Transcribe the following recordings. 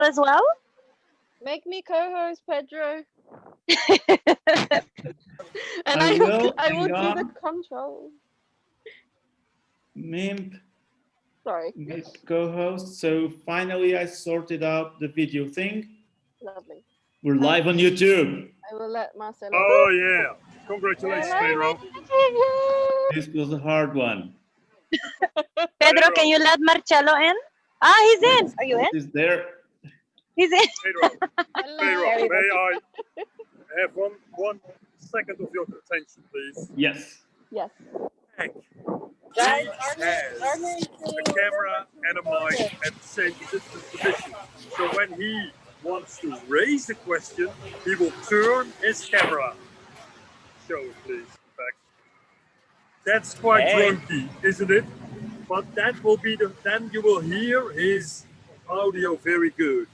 as well? Make me co-host, Pedro. And I will. I will Hang do the on. control. Mimp, Sorry. make co-host. So finally, I sorted out the video thing. Lovely. We're live on YouTube. I will let Marcelo. Oh yeah! Congratulations, Pedro. This was a hard one. Pedro, can you let Marcello in? Ah, he's in. Are you in? Is there? He's in. Pedro, Pedro, may I have one second of your attention, please? Yes. Yes. Hank, he has a camera and a mic at the same distance position. So when he wants to raise a question, he will turn his camera. Show it, please. Back. That's quite drunky, isn't it? But that will be then you will hear his audio very good.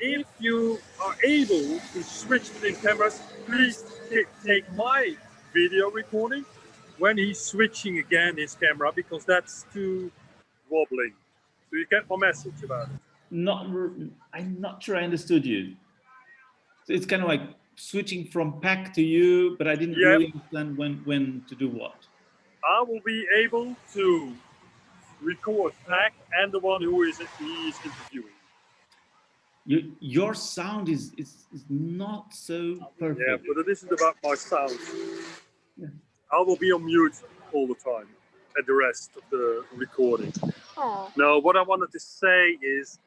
If you are able to switch between cameras, please take my video recording when he's switching again his camera, because that's too wobbling. So you get my message about it. I'm not sure I understood you. So it's kind of like switching from pack to you, but I didn't really understand when to do what. I will be able to record Pack and the one who he is interviewing. Your sound is not so perfect. Yeah, but it isn't about my sound. Yeah. I will be on mute all the time at the rest of the recording. Aww. No, what I wanted to say is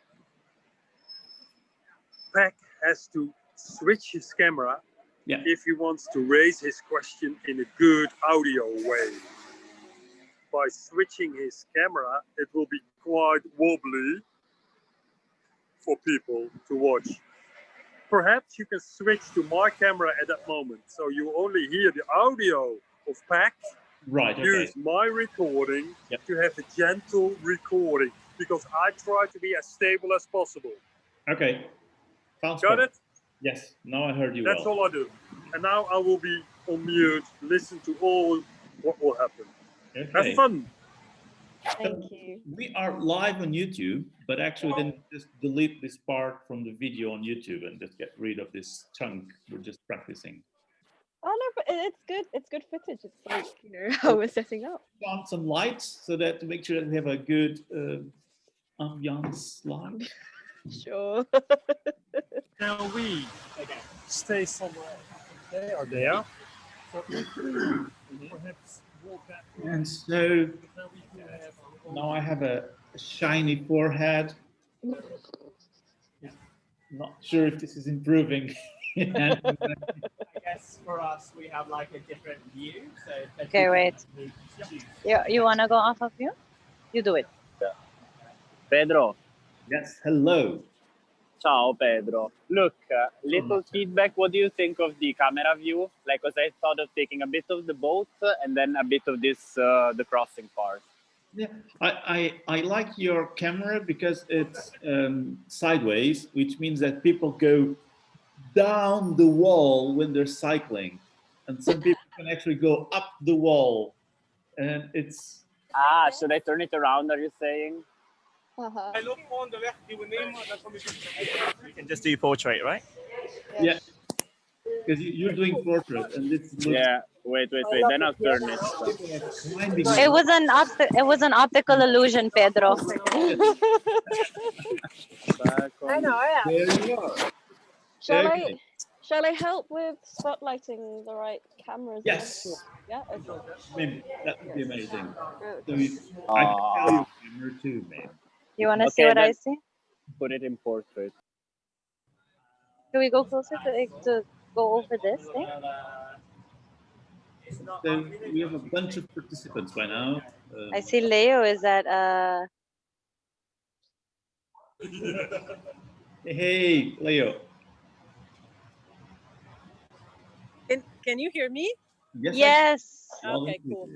Pack has to switch his camera if he wants to raise his question in a good audio way. By switching his camera, it will be quite wobbly for people to watch. Perhaps you can switch to my camera at that moment, so you only hear the audio of Pack. Right. Okay. Use my recording to have a gentle recording, because I try to be as stable as possible. Okay. Sounds Got good. it? Yes. Now I heard you. That's all I do. And now I will be on mute, listen to all what will happen. Okay. Have fun. Thank you. We are live on YouTube, but actually then just delete this part from the video on YouTube and just get rid of this chunk. We're just practicing. Oh no, but it's good. It's good footage. It's like, you know, how we're setting up. On some lights so that to make sure that we have a good ambiance light. Sure. Now we stay somewhere there or there. Perhaps walk that way. And so now I have a shiny forehead. Not sure if this is improving. I guess for us, we have like a different view. So Okay, wait. You want to go off of you? You do it. Pedro. Yes, hello. Ciao, Pedro. Look, little feedback. What do you think of the camera view? Like, because I thought of taking a bit of the boat and then a bit of this, the crossing part. Yeah, I like your camera because it's sideways, which means that people go down the wall when they're cycling, and some people can actually go up the wall, and it's. Ah, should I turn it around? Are you saying? You can just do portrait, right? Yeah, because you're doing portrait, and this looks. Yeah. Wait. Then I'll turn it. It was an optical illusion, Pedro. I know. Yeah. There you are. Shall I help with spotlighting the right cameras? Yes. Yeah. Okay. Maybe that would be amazing. So I can tell you camera too, man. You want to see what I see? Put it in portrait. Can we go closer to go over this thing? So we have a bunch of participants by now. I see Leo is at Hey, Leo. Can you hear me? Yes. Okay, cool.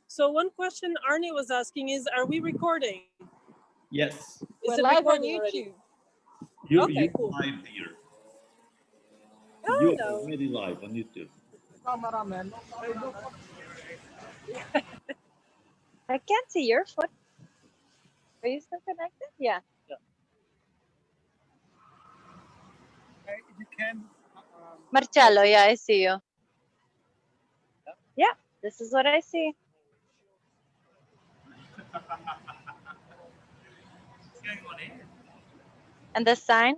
So one question Arnie was asking is, are we recording? Yes. We're live on YouTube. You're cool. live here. Oh, You're no. already live on YouTube. I can't see your foot. Are you still connected? Yeah. you can. Marcello, yeah, I see you. Yeah, this is what I see. And the sign?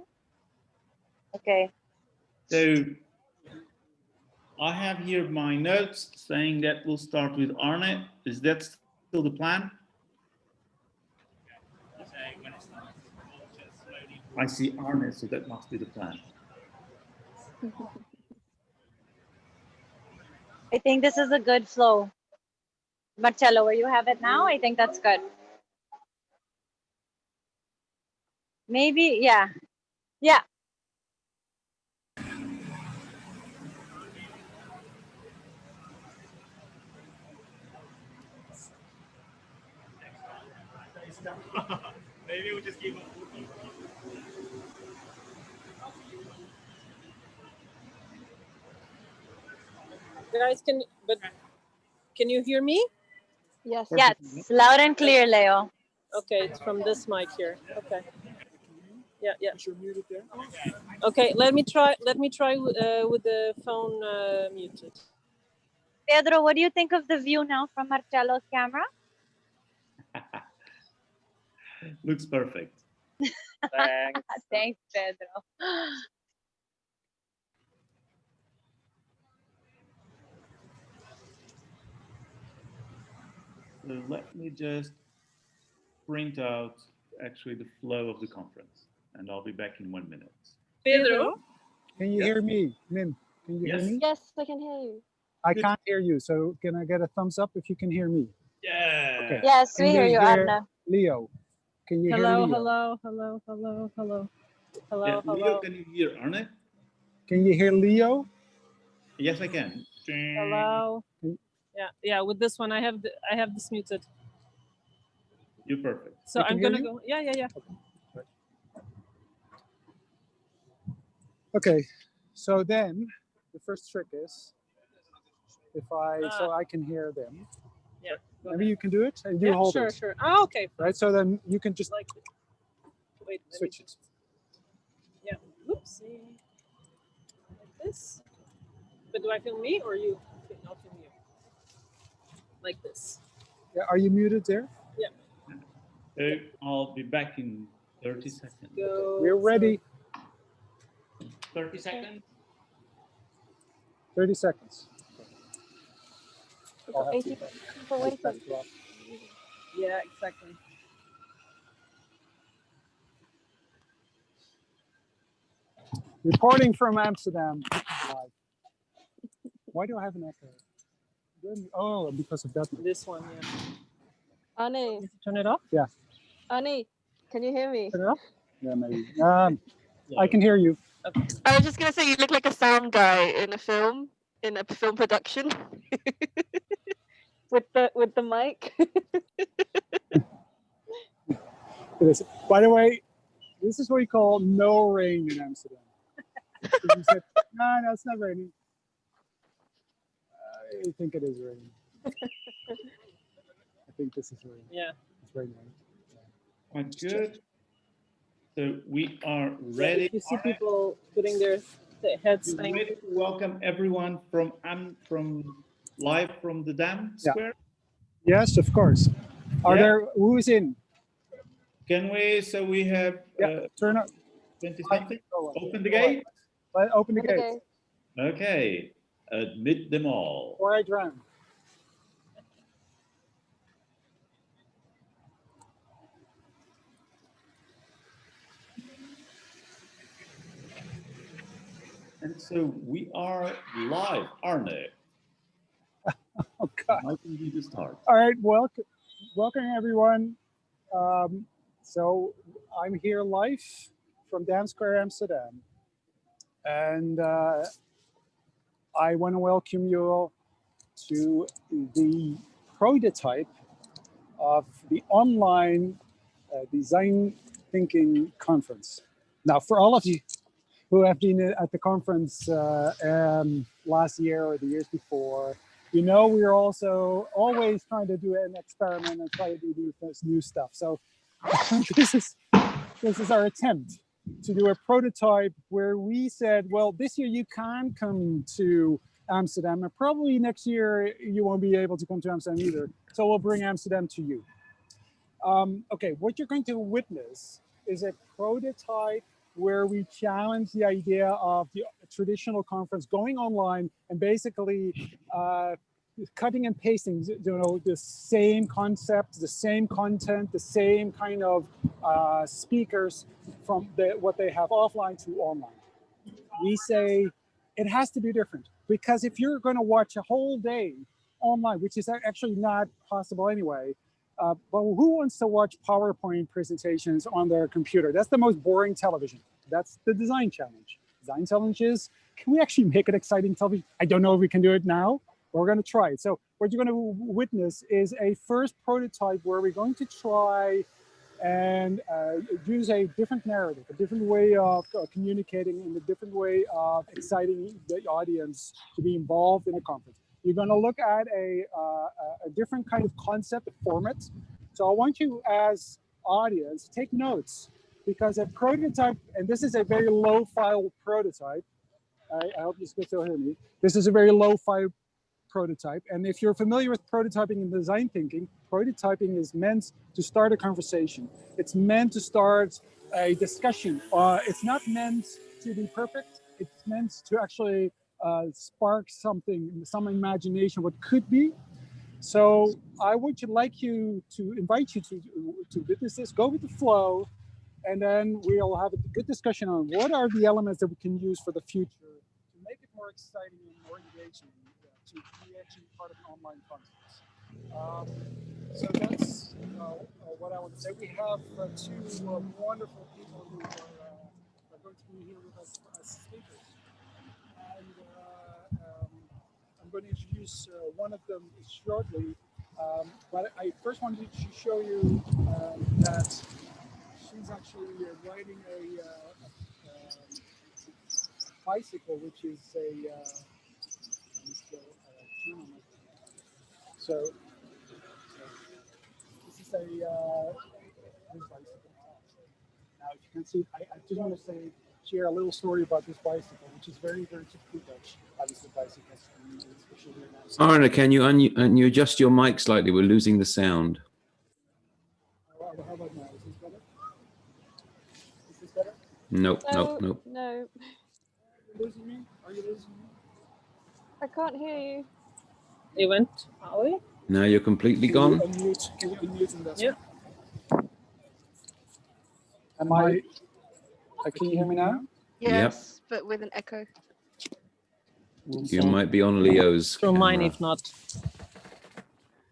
Okay. So I have here my notes saying that we'll start with Arne. Is that still the plan? I see Arne, so that must be the plan. I think this is a good flow. Marcello, where you have it now, I think that's good. Maybe, yeah. Yeah. Maybe we'll just keep it. Guys, can you hear me? Yes. Yes, loud and clear, Leo. Okay, it's from this mic here. Okay. Yeah, yeah. Okay, let me try with the phone muted. Pedro, what do you think of the view now from Marcello's camera? Looks perfect. Thanks. Thanks, Pedro. So let me just print out actually the flow of the conference, and I'll be back in 1 minute. Pedro? Can you hear me, Min? Can you hear me? Yes, I can hear you. I can't hear you, so can I get a thumbs up if you can hear me? Yeah. Okay. Yes, we Can hear you, Arne. Leo? Can you Hello, hear Leo? hello, hello, hello, hello. Hello, Yeah, hello. Leo, can you hear Arne? Can you hear Leo? Yes, I can. Hello. Yeah, yeah. With this one, I have this muted. You're perfect. So I can I'm hear gonna you? go. Yeah, yeah, yeah. Okay. So then, the first trick is, if so I can hear them. Yeah. go Maybe ahead. you can do it and you Yeah, hold sure, it. sure. Oh, okay. Right. So then you can just Like, wait. Let me switch it. just. Yeah. Oopsie. Like this. But do I film me or you? Okay, I'll film you. Like this. Yeah, are you muted there? Yeah. So I'll be back in 30 seconds. Go. We're ready. 30 seconds? 30 seconds. We've I'll got have 80 to- people waiting. Yeah, exactly. Reporting from Amsterdam. Live. Why do I have an echo? Oh, because of that. This one, yeah. Arnie, Turn it off. Yeah. Arnie, can you hear me? Turn it off. Yeah, maybe. I can hear you. I was just gonna say you look like a sound guy in a film production. with the mic. It is. By the way, this is what we call no rain in Amsterdam. You said, no, it's not raining. I think it is raining. I think this is raining. Yeah. It's raining. Quite good. So we are ready. If you see people putting their heads You're thing. ready to welcome everyone from live from the Dam Square. Yes, of course. Are Yeah. there, who is in? Can we? So we have Turn up. 20 something. Open the gate. Open the gate. Okay. Admit them all. Or I drown. And so we are live, Arne. Oh God. How can we start? All right, welcome everyone. So I'm here live from Dam Square, Amsterdam. And I want to welcome you all to the prototype of the online design thinking conference. Now, for all of you who have been at the conference last year or the years before, you know we're also always trying to do an experiment and try to do this new stuff. So this is our attempt to do a prototype where we said, well, this year you can come to Amsterdam, and probably next year you won't be able to come to Amsterdam either. So we'll bring Amsterdam to you. Okay, what you're going to witness is a prototype where we challenge the idea of the traditional conference going online and basically cutting and pasting, the same concept, the same content, the same kind of speakers from what they have offline to online. We say it has to be different, because if you're going to watch a whole day online, which is actually not possible anyway, but who wants to watch PowerPoint presentations on their computer? That's the most boring television. That's the design challenge. Design challenge is, can we actually make an exciting television? I don't know if we can do it now, but we're going to try it. So what you're going to witness is a first prototype where we're going to try and use a different narrative, a different way of communicating, and a different way of exciting the audience to be involved in a conference. You're going to look at a different kind of concept format. So I want you as audience take notes, because a prototype, and this is a very low file prototype. I hope you can still hear me. This is a very low file prototype. And if you're familiar with prototyping and design thinking, prototyping is meant to start a conversation. It's meant to start a discussion. It's not meant to be perfect. It's meant to actually spark something, some imagination, what could be. So I would invite you to witness this, go with the flow, and then we'll have a good discussion on what are the elements that we can use for the future to make it more exciting and more engaging to be actually part of an online conference. So that's what I want to say. We have two wonderful people who are going to be here with us as speakers. And I'm going to introduce one of them shortly. But I first wanted to show you that she's actually riding a bicycle, which is a so this is a this bicycle. Now, if you can see, I just want to share a little story about this bicycle, which is very, very typical Dutch. Obviously, bicycles, especially here in Amsterdam. Arne, can you adjust your mic slightly? We're losing the sound. How about now? Is this better? Is this better? Nope, No, nope, nope. no, Are you losing me? Are you losing me? I can't hear you. It went away. Now you're completely Can gone. you unmute? Can you unmute and that's Yeah. Am I? Can you hear me now? Yes, but with an echo. You might be on Leo's Through mine, camera. if not.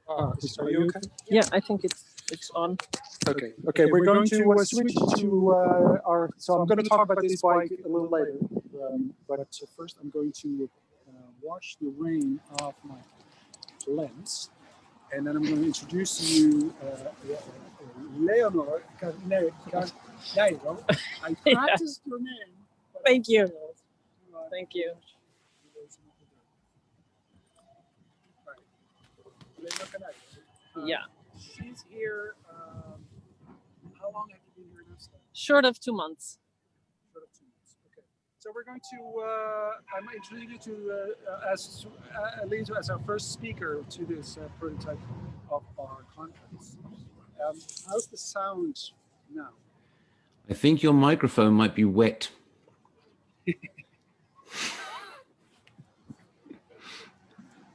Are you okay? Yeah, I think it's on. Okay. Okay. We're going to switch to our. So I'm going to talk about this bike a little later. But first, I'm going to wash the rain off my lens, and then I'm going to introduce you Leonor Carneiro. I practiced your name. Thank you. Thank you. Yeah. She's here. How long have you been here in Amsterdam? Short of 2 months. Short of 2 months. Okay. So we're going to. I'm introducing you to Elise as our first speaker to this prototype of our conference. How's the sound now? I think your microphone might be wet.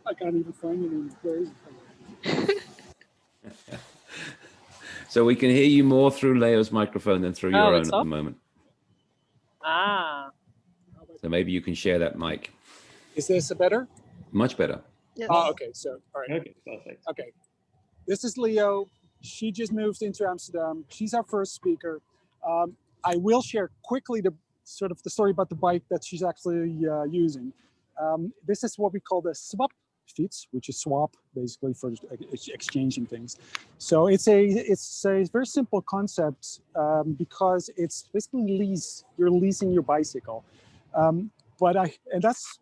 I can't even find it in place. So we can hear you more through Leo's microphone than through your own at the moment. Ah. So maybe you can share that mic. Is this better? Much better. Yes. Oh, okay. So, all right. Okay, perfect. Okay. This is Leo. She just moved into Amsterdam. She's our first speaker. I will share quickly the story about the bike that she's actually using. This is what we call the swap fiets, which is swap basically for exchanging things. So it's a very simple concept because it's basically lease. You're leasing your bicycle, and that's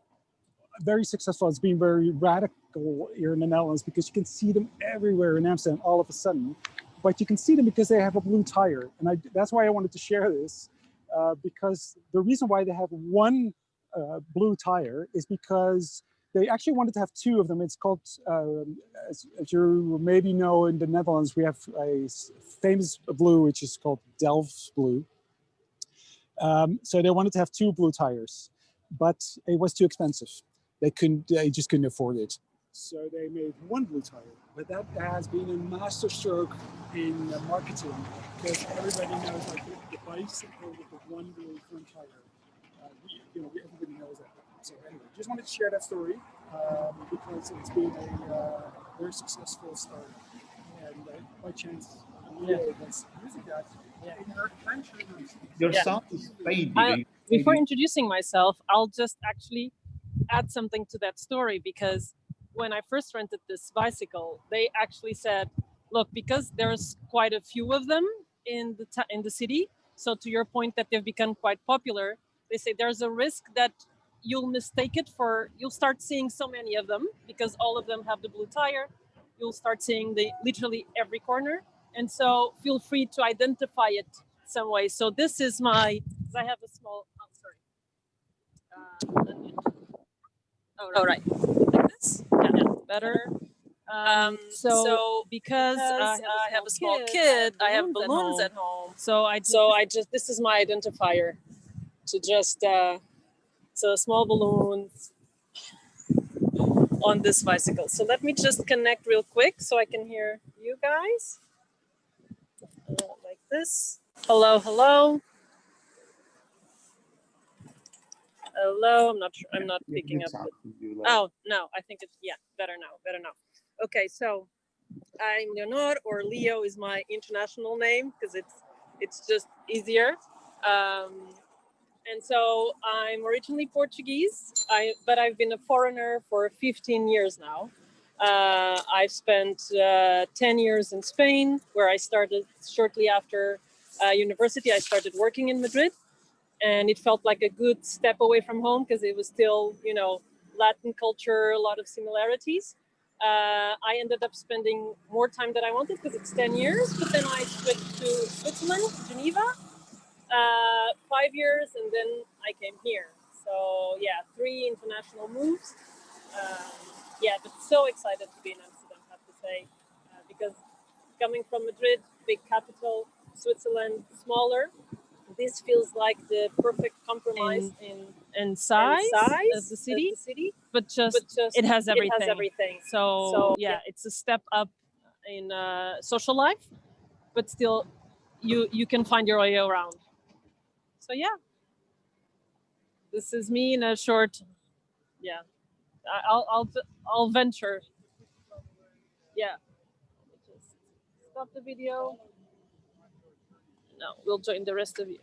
very successful. It's been very radical here in the Netherlands because you can see them everywhere in Amsterdam all of a sudden. But you can see them because they have a blue tire, and that's why I wanted to share this. because the reason why they have one blue tire is because they actually wanted to have two of them. It's called, as you maybe know, in the Netherlands, we have a famous blue, which is called Delft blue. So they wanted to have two blue tires, but it was too expensive. They just couldn't afford it. So they made one blue tire, but that has been a masterstroke in marketing, because everybody knows like the bicycle with the one blue front tire. Everybody knows that. So anyway, just wanted to share that story because it's been a very successful start, and by chance, Leo was using that in her adventure. Your sound is fading. Before introducing myself, I'll just actually add something to that story, because when I first rented this bicycle, they actually said, look, because there's quite a few of them in the city, so to your point that they've become quite popular, they say there's a risk that you'll mistake it you'll start seeing so many of them because all of them have the blue tire. You'll start seeing literally every corner. And so feel free to identify it some way. So this is I have a small, right. Like this? Yeah, better. So because I have a small kid, I have balloons at home. So this is my identifier to just, so small balloons on this bicycle. So let me just connect real quick so I can hear you guys. Like this. Hello, hello. Hello, I'm not sure. I'm not picking up. Oh, no, I think it's, yeah, better now. Okay, so I'm Leonor, or Leo is my international name because it's just easier. And so I'm originally Portuguese, but I've been a foreigner for 15 years now. I've spent 10 years in Spain, where I started shortly after university. I started working in Madrid, and it felt like a good step away from home because it was still, Latin culture, a lot of similarities. I ended up spending more time than I wanted because it's 10 years, but then I switched to Switzerland, Geneva, 5 years, and then I came here. So yeah, 3 international moves. Yeah, but so excited to be in Amsterdam, I have to say, because coming from Madrid, big capital, Switzerland, smaller, this feels like the perfect compromise in size of the city, but just it has everything. So yeah, it's a step up in social life, but still you can find your way around. So yeah, this is me in a short. Yeah, I'll venture. Yeah, just stop the video. No, we'll join the rest of you.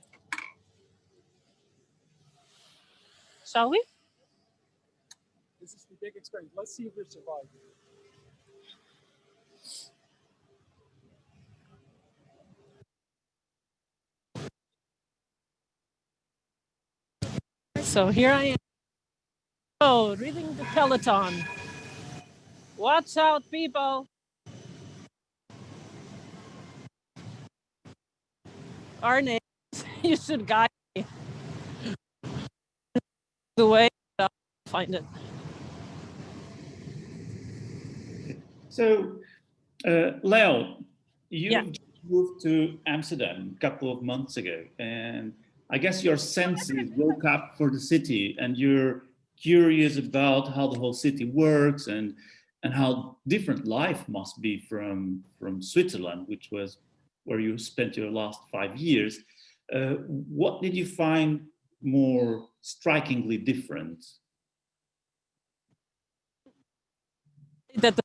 Shall we? This is the big experience. Let's see if we survive. So here I am. Oh, reading the Peloton. Watch out, people. Our names. You should guide me the way I'll find it. So, Leo, you moved to Amsterdam a couple of months ago, and I guess your senses woke up for the city, and you're curious about how the whole city works and how different life must be from Switzerland, which was where you spent your last 5 years. What did you find more strikingly different? That the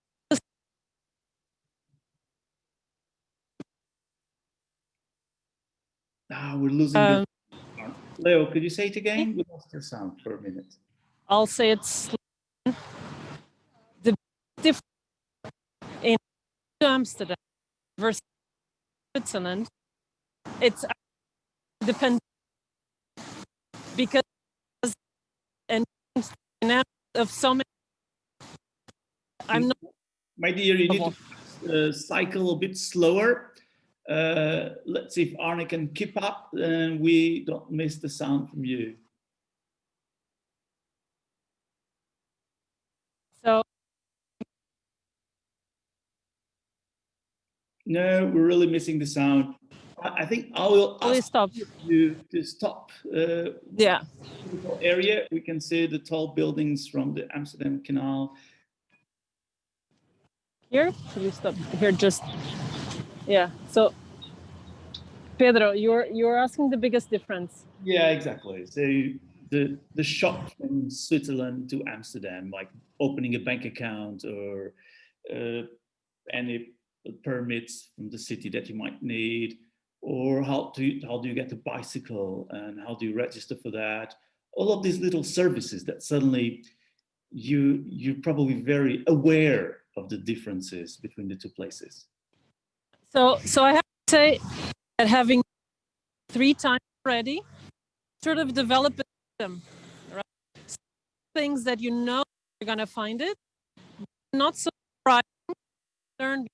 we're losing the sound. Leo, could you say it again? We lost your sound for a minute. I'll say it's the difference in Amsterdam versus Switzerland. It's depends because and of so many. I'm not. My dear, you need to cycle a bit slower. Let's see if Arne can keep up and we don't miss the sound from you. So no, we're really missing the sound. I think I will ask stop. you to stop. Yeah. Area. We can see the tall buildings from the Amsterdam Canal. Here? Should we stop here? Just yeah. So Pedro, you're asking the biggest difference. Yeah, exactly. So the shop from Switzerland to Amsterdam, like opening a bank account or any permits from the city that you might need, or how do you get a bicycle and how do you register for that? All of these little services that suddenly you're probably very aware of the differences between the two places. So I have to say that having 3 times already, sort of develop a system, right? Things that you know you're gonna find it, not so surprising. Learn a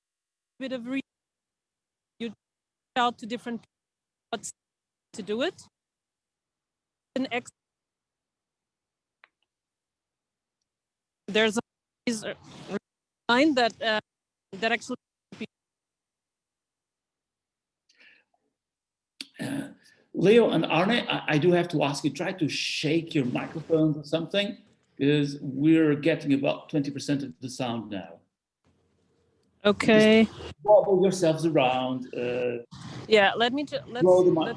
bit of research. You out to different what's to do it. There's a line that actually. Leo and Arne, I do have to ask you, try to shake your microphones or something, because we're getting about 20% of the sound now. Okay. Just wobble yourselves around. Yeah, let's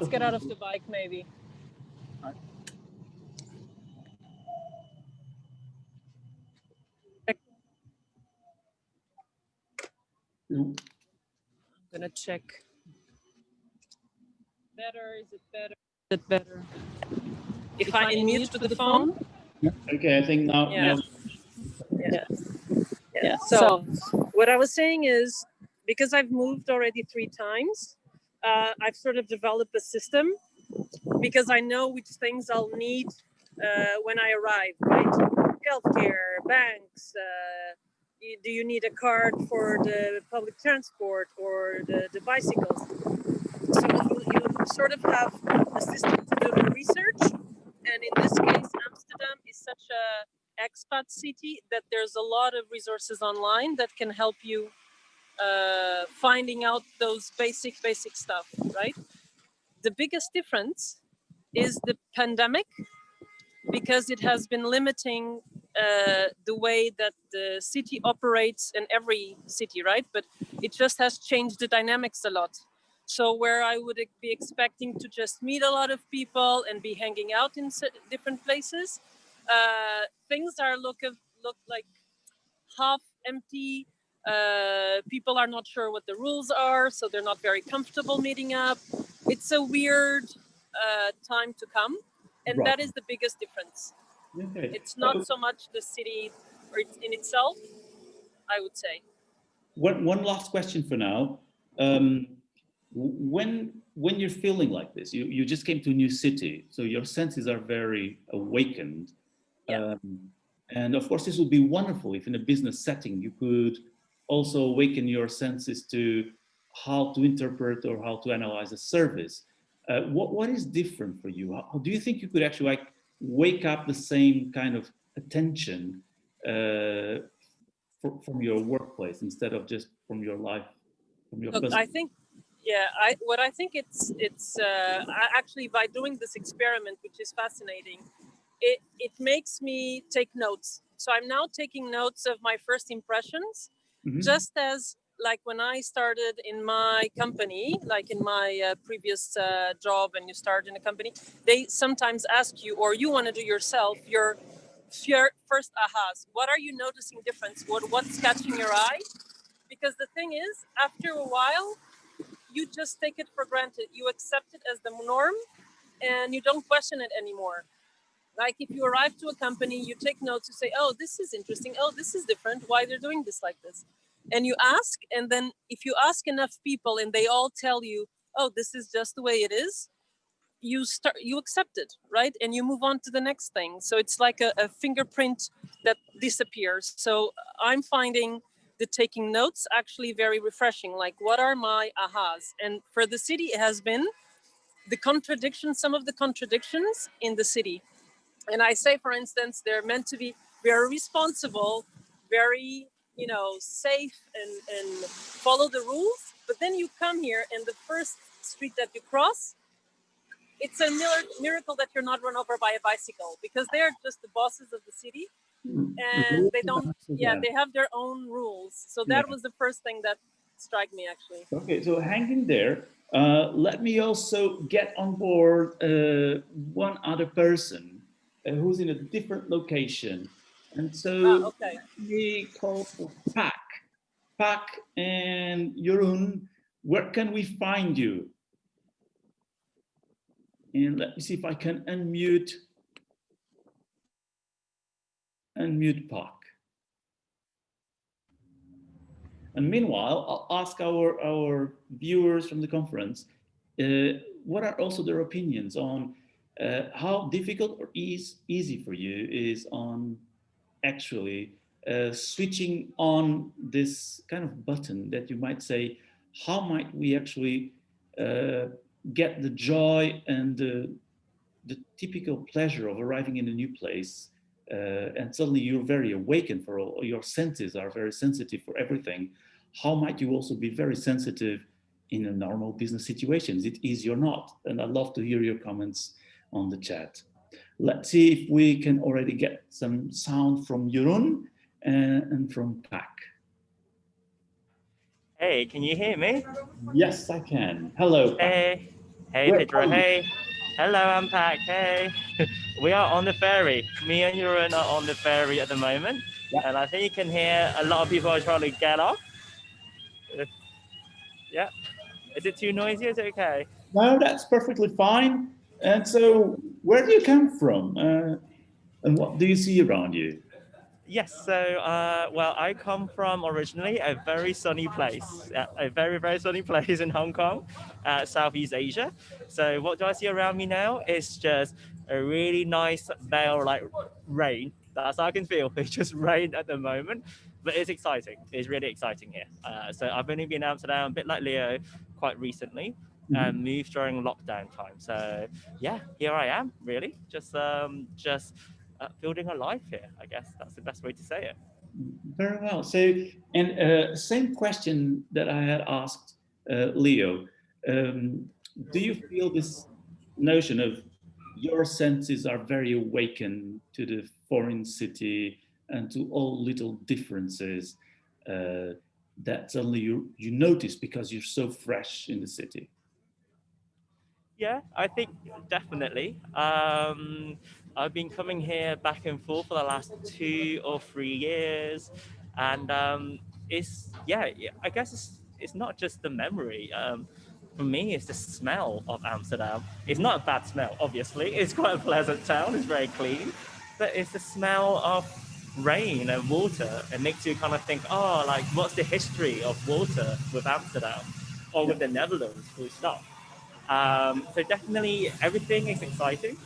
get out of the bike maybe. I'm gonna check. Better? Is it better? Is it better? If I unmute with the phone? Yeah. Okay, I think now. Yeah. Now. Yeah. So what I was saying is, because I've moved already 3 times, I've sort of developed a system because I know which things I'll need when I arrive, right? Healthcare, banks, do you need a card for the public transport or the bicycles? So you sort of have a system to do the research. And in this case, Amsterdam is such a expat city that there's a lot of resources online that can help you finding out those basic stuff, right? The biggest difference is the pandemic, because it has been limiting the way that the city operates in every city, right? But it just has changed the dynamics a lot. So where I would be expecting to just meet a lot of people and be hanging out in different places, things are look like half empty. People are not sure what the rules are, so they're not very comfortable meeting up. It's a weird time to come, and Right. that is the biggest difference. Okay. It's not so much the city or in itself, I would say. One last question for now. When you're feeling like this, you just came to a new city, so your senses are very awakened. Yeah. And of course, this would be wonderful if in a business setting you could also awaken your senses to how to interpret or how to analyze a service. What is different for you? How do you think you could actually like wake up the same kind of attention from your workplace instead of just from your life, from your Look, personal? I think, yeah, I think it's actually by doing this experiment, which is fascinating, it makes me take notes. So I'm now taking notes of my first impressions, just as like when I started in my company, like in my previous job, and you start in a company, they sometimes ask you, or you want to do yourself, your first ahas. What are you noticing difference? What's catching your eye? Because the thing is, after a while, you just take it for granted. You accept it as the norm, and you don't question it anymore. Like if you arrive to a company, you take notes, you say, oh, this is interesting. Oh, this is different. Why they're doing this like this? And you ask, and then if you ask enough people and they all tell you, oh, this is just the way it is, you accept it, right? And you move on to the next thing. So it's like a fingerprint that disappears. So I'm finding the taking notes actually very refreshing. Like, what are my ahas? And for the city, it has been the contradictions, some of the contradictions in the city. And I say, for instance, they're meant to be very responsible, very, you know, safe and follow the rules. But then you come here and the first street that you cross, it's a miracle that you're not run over by a bicycle, because they're just the bosses of the city. And they don't, yeah, they have their own rules. So that was the first thing that struck me, actually. Okay, so hang in there. Let me also get on board one other person who's in a different location. And so okay. we call for Pak. Pak and Jeroen, where can we find you? And let me see if I can unmute Pak. And meanwhile, I'll ask our viewers from the conference, what are also their opinions on how difficult or easy for you is on actually switching on this kind of button that you might say, how might we actually get the joy and the typical pleasure of arriving in a new place, and suddenly you're very awakened for all your senses are very sensitive for everything. How might you also be very sensitive in a normal business situation? Is it easy or not? And I'd love to hear your comments on the chat. Let's see if we can already get some sound from Jeroen and from Pak. Hey, can you hear me? Yes, I can. Hello, Pak. Hey, Pedro. Hey. Hello, I'm Pak. Hey. We are on the ferry. Me and Jeroen are on the ferry at the moment. Yeah. And I think you can hear a lot of people are trying to get off. Yeah. Is it too noisy? Is it okay? No, that's perfectly fine. And so where do you come from? And what do you see around you? Yes, so, well, I come from originally a very sunny place, a very, very sunny place in Hong Kong, Southeast Asia. So what do I see around me now? It's just a really nice veil like rain. That's how I can feel. It's just rain at the moment, but it's exciting. It's really exciting here. So I've only been in Amsterdam, a bit like Leo, quite recently, and moved during lockdown time. So yeah, here I am, really, just building a life here. I guess that's the best way to say it. Very well. So, and same question that I had asked Leo. Do you feel this notion of your senses are very awakened to the foreign city and to all little differences that suddenly you notice because you're so fresh in the city? Yeah, I think definitely. I've been coming here back and forth for the last 2 or 3 years, and it's yeah. I guess it's not just the memory. For me, it's the smell of Amsterdam. It's not a bad smell, obviously. It's quite a pleasant town. It's very clean, but it's the smell of rain and water. It makes you kind of think, oh, like what's the history of water with Amsterdam or with the Netherlands? Full stop. So definitely everything is exciting.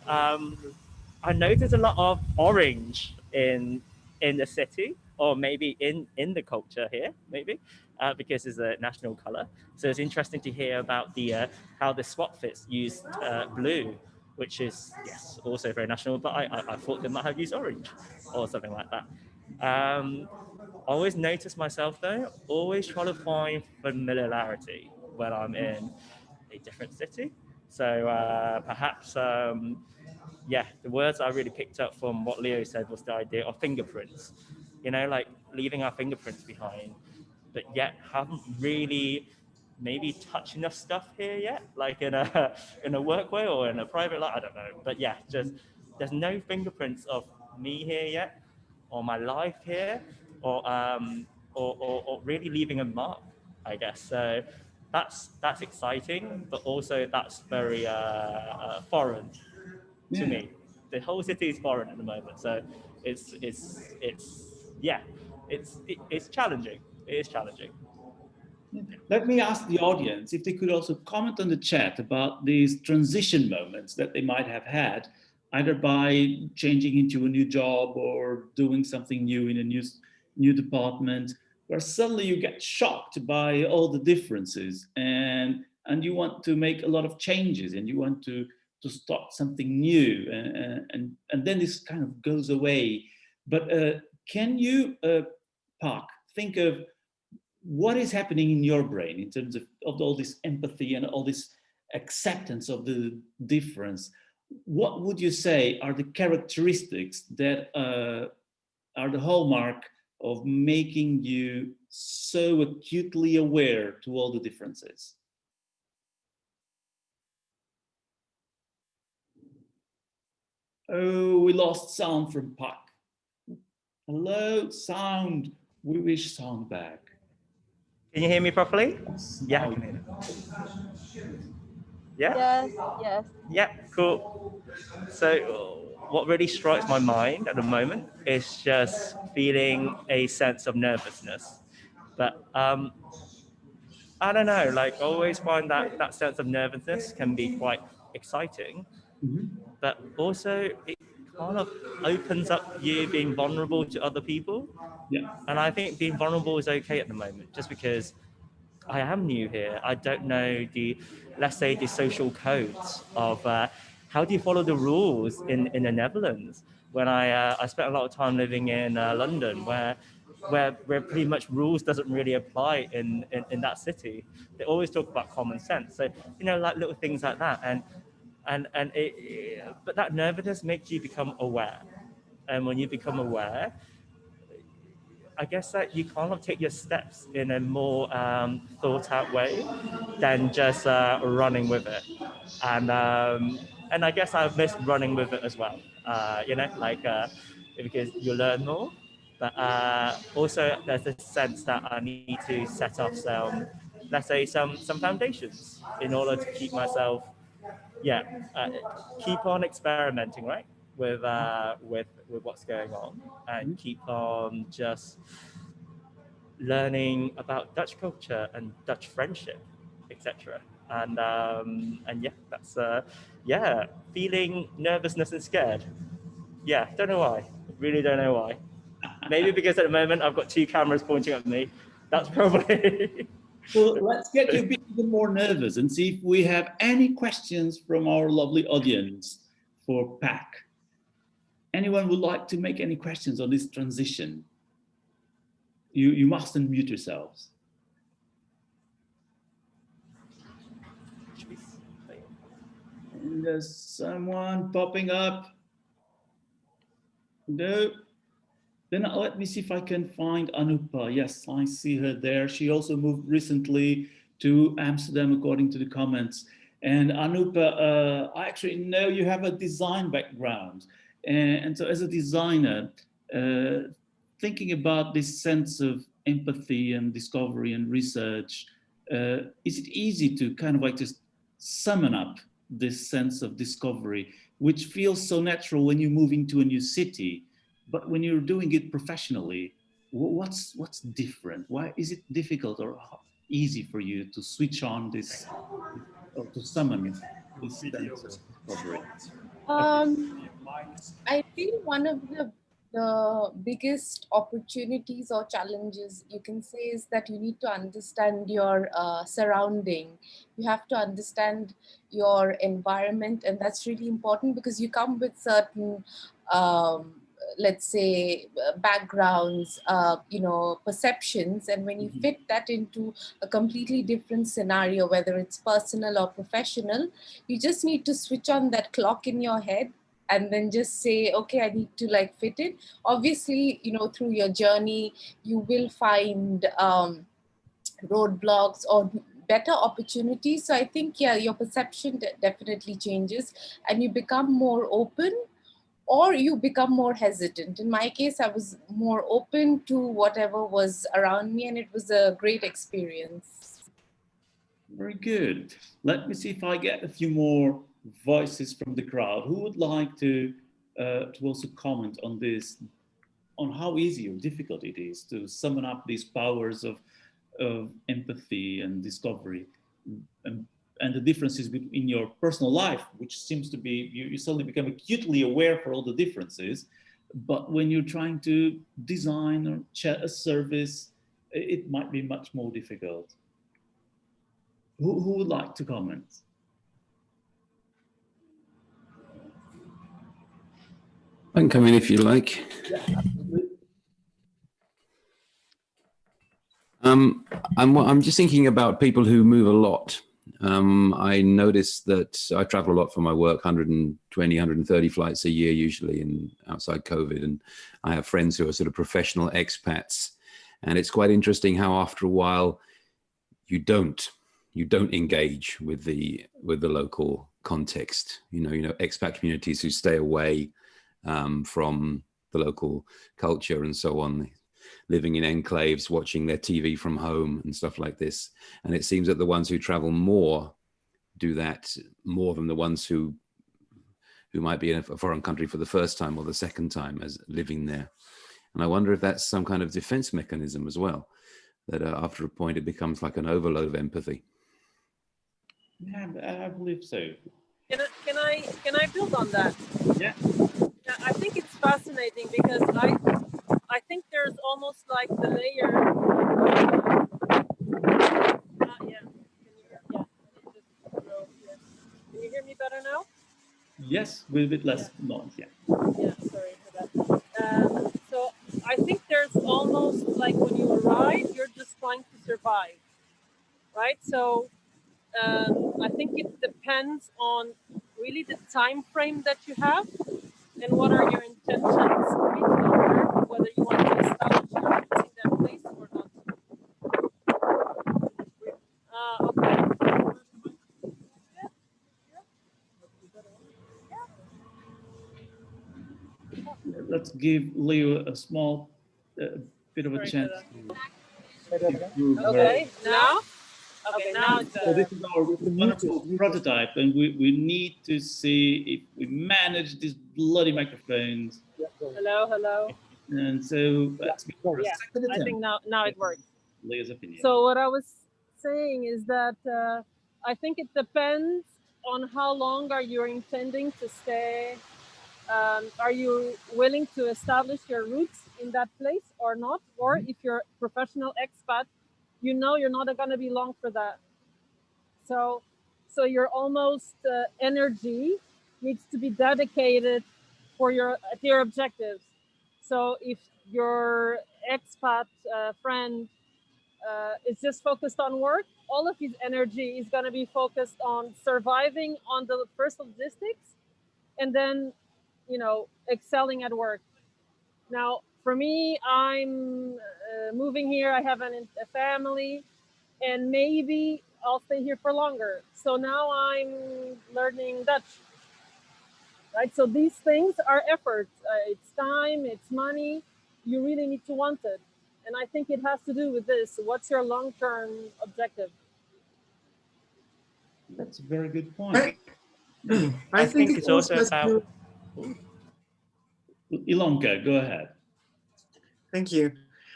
I noticed a lot of orange in the city, or maybe in the culture here, maybe because it's a national color. So it's interesting to hear about the how the swap fits used blue, which is yes also very national. But I thought they might have used orange or something like that. I always notice myself though, always try to find familiarity when I'm in a different city. So perhaps, yeah, the words I really picked up from what Leo said was the idea of fingerprints, you know, like leaving our fingerprints behind, but yet haven't really maybe touched enough stuff here yet, like in a in a work way or in a private life, I don't know. But yeah, just there's no fingerprints of me here yet, or my life here, or really leaving a mark, I guess. So that's exciting, but also that's very foreign to me. The whole city is foreign at the moment, so it's yeah, it's challenging. It is challenging. Let me ask the audience if they could also comment on the chat about these transition moments that they might have had, either by changing into a new job or doing something new in a new department, where suddenly you get shocked by all the differences, and you want to make a lot of changes, and you want to start something new, and then this kind of goes away. But can you, Park, think of what is happening in your brain in terms of all this empathy and all this acceptance of the difference? What would you say are the characteristics that are the hallmark of making you so acutely aware to all the differences? Oh, we lost sound from Park. Hello, sound. We wish sound back. Can you hear me properly? Yes, Yeah, I now can hear you. Yeah? Yes, yes. Yeah, cool. So what really strikes my mind at the moment is just feeling a sense of nervousness. But I don't know, like I always find that that sense of nervousness can be quite exciting, but also it kind of opens up you being vulnerable to other people. Yeah. And I think being vulnerable is okay at the moment, just because I am new here. I don't know let's say, the social codes of how do you follow the rules in the Netherlands. When I spent a lot of time living in London, where pretty much rules doesn't really apply in that city. They always talk about common sense. So, like little things like that. But that nervousness makes you become aware. And when you become aware, I guess that you kind of take your steps in a more thought out way than just running with it. And I guess I've missed running with it as well, because you learn more. But also there's this sense that I need to set up let's say some foundations in order to keep myself, keep on experimenting, right? With what's going on, and keep on just learning about Dutch culture and Dutch friendship, etc. And yeah, that's feeling nervousness and scared. Yeah, don't know why. Really don't know why. Maybe because at the moment I've got two cameras pointing at me. That's probably. Well, let's get you a bit even more nervous and see if we have any questions from our lovely audience for Pac. Anyone would like to make any questions on this transition? You must unmute yourselves. And there's someone popping up. No. Then let me see if I can find Anupa. Yes, I see her there. She also moved recently to Amsterdam, according to the comments. And Anupa, I actually know you have a design background. And so as a designer, thinking about this sense of empathy and discovery and research, is it easy to kind of like just summon up this sense of discovery, which feels so natural when you move into a new city? But when you're doing it professionally, what's different? Why is it difficult or easy for you to switch on this, or to summon this sense of discovery? I feel one of the biggest opportunities or challenges you can say is that you need to understand your surrounding. You have to understand your environment, and that's really important because you come with certain let's say backgrounds, perceptions, and when you fit that into a completely different scenario, whether it's personal or professional, you just need to switch on that clock in your head and then just say, okay, I need to like fit in. Obviously, through your journey, you will find roadblocks or better opportunities. So I think, yeah, your perception definitely changes and you become more open, or you become more hesitant. In my case, I was more open to whatever was around me, and it was a great experience. Very good. Let me see if I get a few more voices from the crowd. Who would like to also comment on this, on how easy or difficult it is to summon up these powers of empathy and discovery, and the differences in your personal life, which seems to be, you suddenly become acutely aware for all the differences. But when you're trying to design or chat a service, it might be much more difficult. Who would like to comment? I can come in if you like. Yeah, absolutely. I'm just thinking about people who move a lot. I noticed that I travel a lot for my work, 120, 130 flights a year, usually outside COVID. And I have friends who are sort of professional expats. And it's quite interesting how after a while you don't engage with the local context. You know, expat communities who stay away from the local culture and so on, living in enclaves, watching their TV from home and stuff like this. And it seems that the ones who travel more do that more than the ones who might be in a foreign country for the first time or the second time as living there. And I wonder if that's some kind of defense mechanism as well, that after a point it becomes like an overload of empathy. Yeah, I believe so. Can I build on that? Yeah. Yeah, I think it's fascinating because I think there's almost like the layer. Yeah. Can you hear me better now? Yes, with a bit less noise. Yeah. Yeah. Sorry for that. So I think there's almost like when you arrive, you're just trying to survive, right? So I think it depends on really the time frame that you have and what are your intentions with the work, whether you want to establish your roots in that place or not. Okay. Let's give Leo a small bit of a chance. Okay, now? Okay, now it's So this is our wonderful prototype, and we need to see if we manage these bloody microphones. Hello. And so let's go for a second attempt. I think now it works. Leo's opinion. So what I was saying is that I think it depends on how long are you intending to stay. Are you willing to establish your roots in that place or not? Or if you're a professional expat, you know you're not going to be long for that. So your almost energy needs to be dedicated for your objectives. So if your expat friend is just focused on work, all of his energy is going to be focused on surviving on the first logistics, and then excelling at work. Now, for me, I'm moving here. I have a family, and maybe I'll stay here for longer. So now I'm learning Dutch, right? So these things are effort. It's time, it's money. You really need to want it. And I think it has to do with this. What's your long-term objective? That's a very good point. I think it's also about... Ilonka, go ahead. Thank you.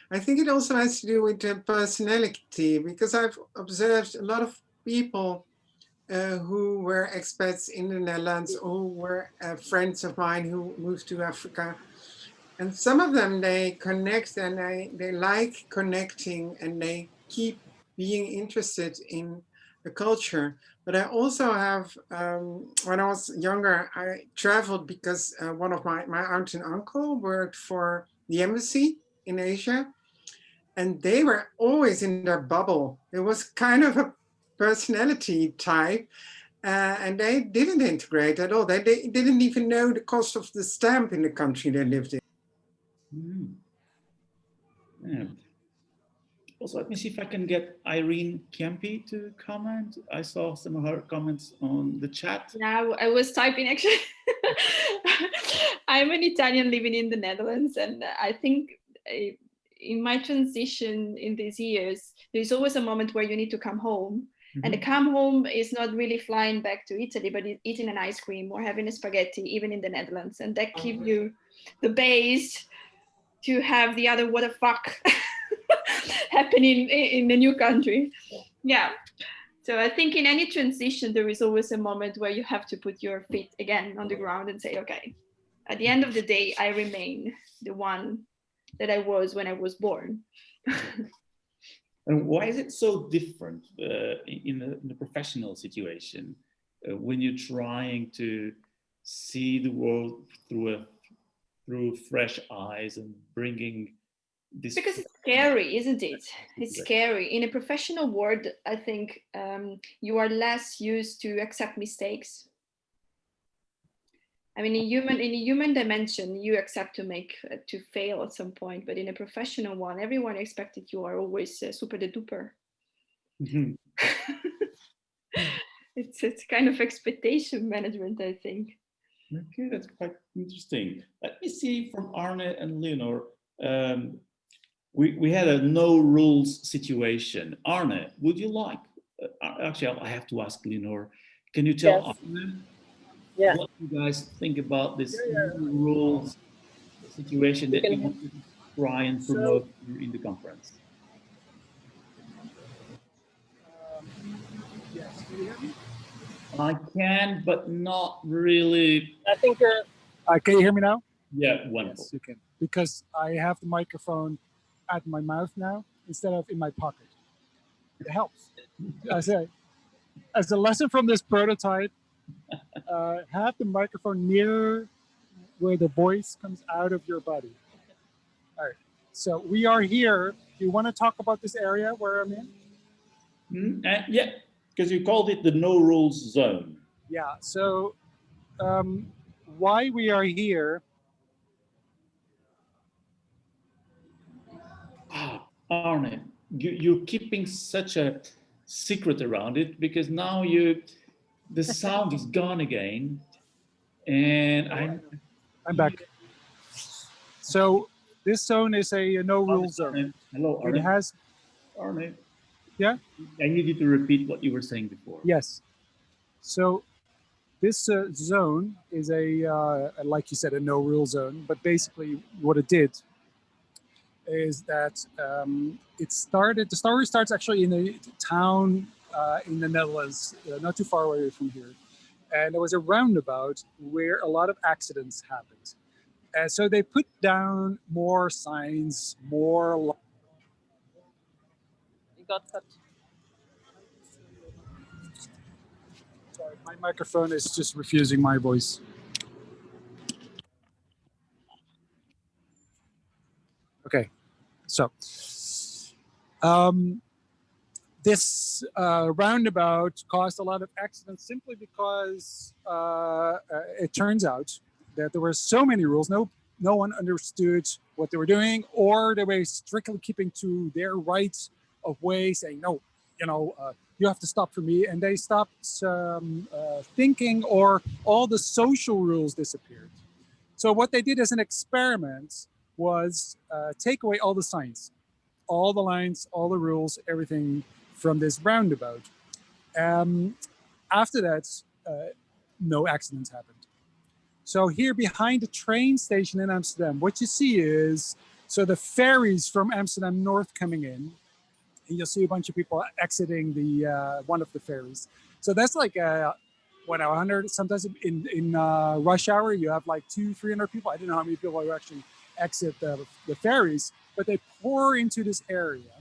I think it also has to do with the personality, because I've observed a lot of people who were expats in the Netherlands or who were friends of mine who moved to Africa. And some of them, they connect and they like connecting and they keep being interested in the culture. But I also have, when I was younger, I traveled because one of my aunt and uncle worked for the embassy in Asia. And they were always in their bubble. It was kind of a personality type. And they didn't integrate at all. They didn't even know the cost of the stamp in the country they lived in. Yeah. Also, let me see if I can get Irene Chiampi to comment. I saw some of her comments on the chat. Yeah, I was typing actually. I'm an Italian living in the Netherlands, and I think in my transition in these years, there's always a moment where you need to come home. Mm-hmm. And the come home is not really flying back to Italy, but eating an ice cream or having a spaghetti, even in the Netherlands. And that gives you the base to have the other what the fuck happening in the new country. Yeah. So I think in any transition, there is always a moment where you have to put your feet again on the ground and say, okay, at the end of the day, I remain the one that I was when I was born. And why is it so different in a professional situation when you're trying to see the world through fresh eyes and bringing this? Because it's scary, isn't it? It's scary. In a professional world, I think you are less used to accept mistakes. I mean, in a human dimension, you accept to fail at some point, but in a professional one, everyone expects that you are always super de duper. Mm-hmm. It's kind of expectation management, I think. Okay, that's quite interesting. Let me see from Arne and Leonor. We had a no rules situation. Arne, would you like? Actually, I have to ask Leonor. Can you tell Arne what you guys think about this no rules situation that you want to try and promote in the conference? Yes, can you hear me? I can, but not really. I think you're. Can you hear me now? Yeah, wonderful. Yes, you can. Because I have the microphone at my mouth now instead of in my pocket. It helps. I say, as a lesson from this prototype, have the microphone near where the voice comes out of your body. All right. So we are here. Do you want to talk about this area where I'm in? Yeah, because you called it the no rules zone. Yeah. So why we are here? Arne, you're keeping such a secret around it because now the sound is gone again, and I'm back. So this zone is a no rules zone. Hello, Arne. It has. Arne. Yeah. I need you to repeat what you were saying before. Yes. So this zone is like you said, a no rule zone. But basically, what it did is that it started. The story starts actually in a town in the Netherlands, not too far away from here, and there was a roundabout where a lot of accidents happened. And so they put down more signs, more. You got cut. Sorry, my microphone is just refusing my voice. Okay, so this roundabout caused a lot of accidents simply because it turns out that there were so many rules. No one understood what they were doing, or they were strictly keeping to their rights of way, saying no, you have to stop for me, and they stopped thinking, or all the social rules disappeared. So what they did as an experiment was take away all the signs, all the lines, all the rules, everything from this roundabout. After that, no accidents happened. So here behind the train station in Amsterdam, what you see is, so the ferries from Amsterdam North coming in, and you'll see a bunch of people exiting the one of the ferries. So that's like 100. Sometimes in rush hour, you have like 200-300 people. I don't know how many people who actually exit the ferries, but they pour into this area.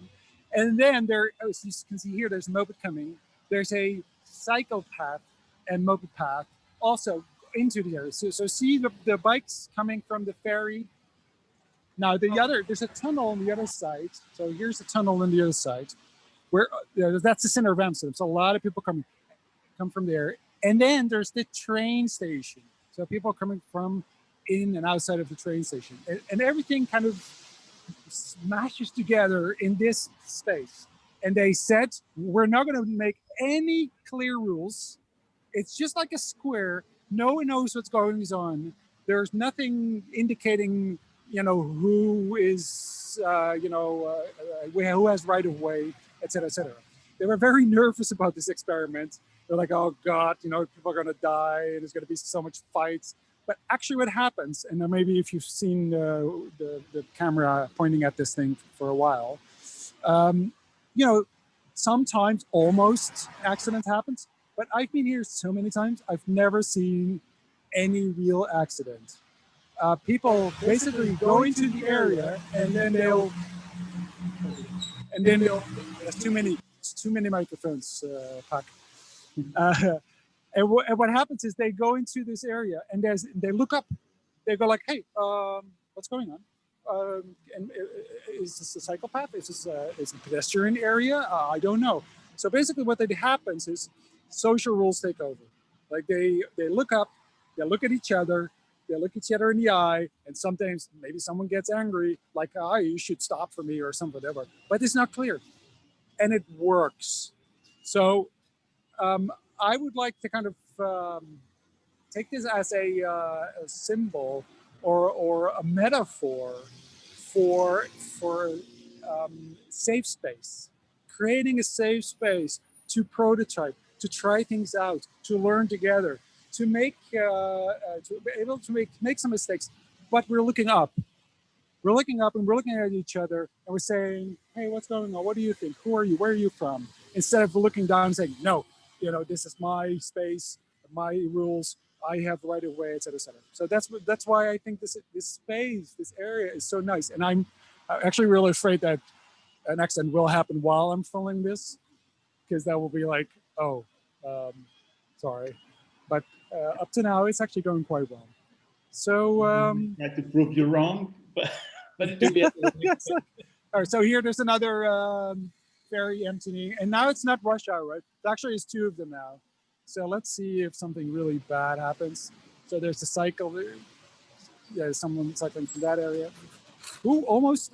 And then there, as you can see here, there's a moped coming. There's a cycle path and moped path also into the area. So see the bikes coming from the ferry. Now there's a tunnel on the other side. So here's a tunnel on the other side, where that's the center of Amsterdam. So a lot of people come from there. And then there's the train station. So people coming from in and outside of the train station, and everything kind of smashes together in this space. And they said, we're not going to make any clear rules. It's just like a square. No one knows what's going on. There's nothing indicating, who is, who has right of way, et cetera, et cetera. They were very nervous about this experiment. They're like, oh God, people are going to die, and there's going to be so much fights. But actually what happens, and maybe if you've seen the camera pointing at this thing for a while, sometimes almost accident happens. But I've been here so many times, I've never seen any real accident. People basically go into the area, and then they'll and then there's too many microphones, Pak. And what happens is they go into this area and they look up. They go like, "Hey, what's going on? And is this a cycle path? Is this is it a pedestrian area? I don't know." So basically, what happens is social rules take over. Like they look up, they look at each other, they look each other in the eye, and sometimes maybe someone gets angry, like, "Ah, you should stop for me," or something, whatever. But it's not clear, and it works. So I would like to kind of take this as a symbol or a metaphor for safe space, creating a safe space to prototype, to try things out, to learn together, to make to be able to make some mistakes, but we're looking up. We're looking up and we're looking at each other and we're saying, "Hey, what's going on? What do you think? Who are you? Where are you from?" Instead of looking down and saying, "No, this is my space, my rules. I have the right of way, et cetera, et cetera." So that's why I think this space, this area is so nice. And I'm actually really afraid that an accident will happen while I'm filming this, because that will be like, oh, sorry. But up to now, it's actually going quite well. So I had to prove you wrong, but it will be. Yes. All right, so here there's another ferry emptying, and now it's not rush hour, right? Actually, it's two of them now. So let's see if something really bad happens. So there's a cycle. Yeah, someone cycling from that area. Ooh, almost.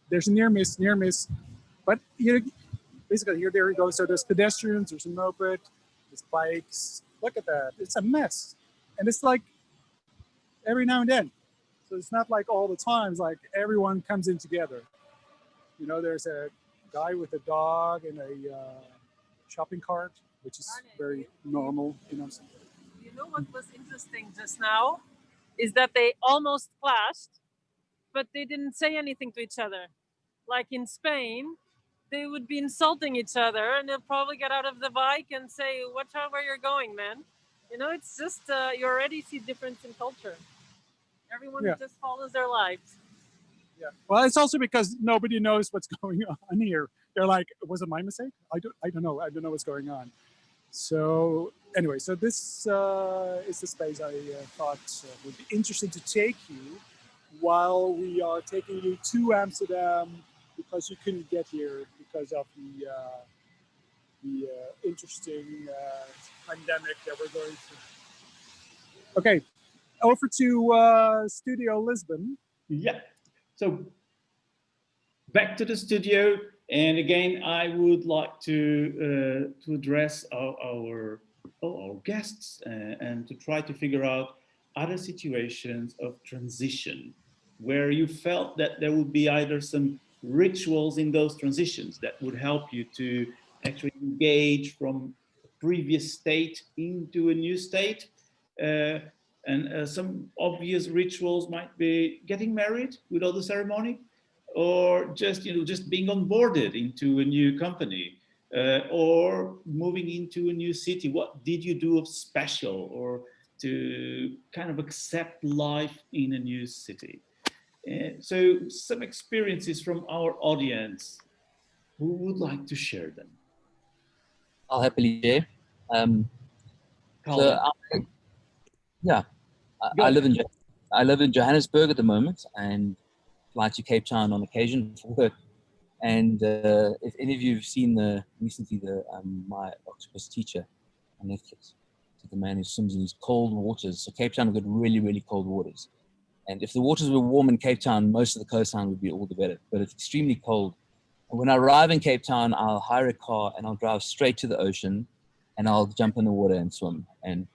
There's a near miss. But basically here, there we go. So there's pedestrians, there's a moped, there's bikes. Look at that. It's a mess. And it's like every now and then. So it's not like all the time. It's like everyone comes in together. There's a guy with a dog and a shopping cart, which is very normal. You know what was interesting just now is that they almost clashed, but they didn't say anything to each other. Like in Spain, they would be insulting each other and they'll probably get out of the bike and say, "Watch out where you're going, man." It's just you already see difference in culture. Everyone just follows their lives. Yeah. Well, it's also because nobody knows what's going on here. They're like, "Was it my mistake? I don't know. I don't know what's going on." So anyway, so this is the space I thought would be interesting to take you while we are taking you to Amsterdam, because you couldn't get here because of the interesting pandemic that we're going through. Okay, over to Studio Lisbon. Yeah. So back to the studio, and again, I would like to address our guests and to try to figure out other situations of transition where you felt that there would be either some rituals in those transitions that would help you to actually engage from a previous state into a new state. And some obvious rituals might be getting married with all the ceremony, or just being onboarded into a new company, or moving into a new city. What did you do of special, or to kind of accept life in a new city? So some experiences from our audience. Who would like to share them? I'll happily share. I live in Johannesburg at the moment, and fly to Cape Town on occasion for work. And if any of you have seen recently my octopus teacher on Netflix, so the man who swims in these cold waters. So Cape Town have got really, really cold waters. And if the waters were warm in Cape Town, most of the coastline would be all the better. But it's extremely cold. And when I arrive in Cape Town, I'll hire a car and I'll drive straight to the ocean, and I'll jump in the water and swim. And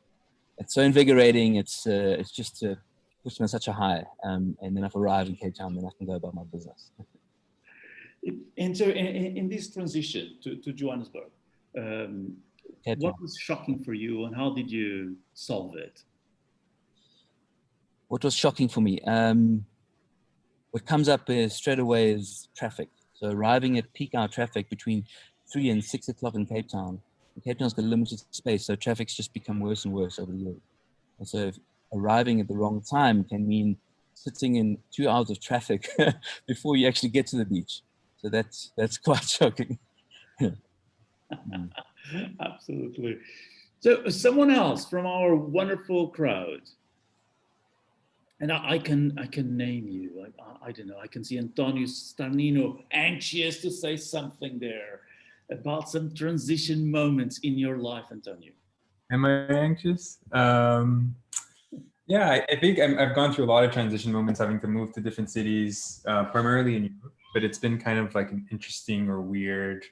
it's so invigorating. It's just puts me on such a high. And then if I arrive in Cape Town, then I can go about my business. And so in this transition to Johannesburg, what was shocking for you and how did you solve it? What was shocking for me? What comes up straight away is traffic. So arriving at peak hour traffic between 3 and 6 o'clock in Cape Town. Cape Town's got limited space, so traffic's just become worse and worse over the years. And so arriving at the wrong time can mean sitting in 2 hours of traffic before you actually get to the beach. So that's quite shocking. Absolutely. So someone else from our wonderful crowd, and I can name you. I don't know. I can see Antonio Starnino anxious to say something there about some transition moments in your life, Antonio. Am I anxious? Yeah, I think I've gone through a lot of transition moments, having to move to different cities, primarily in Europe. But it's been kind of like an interesting or weird.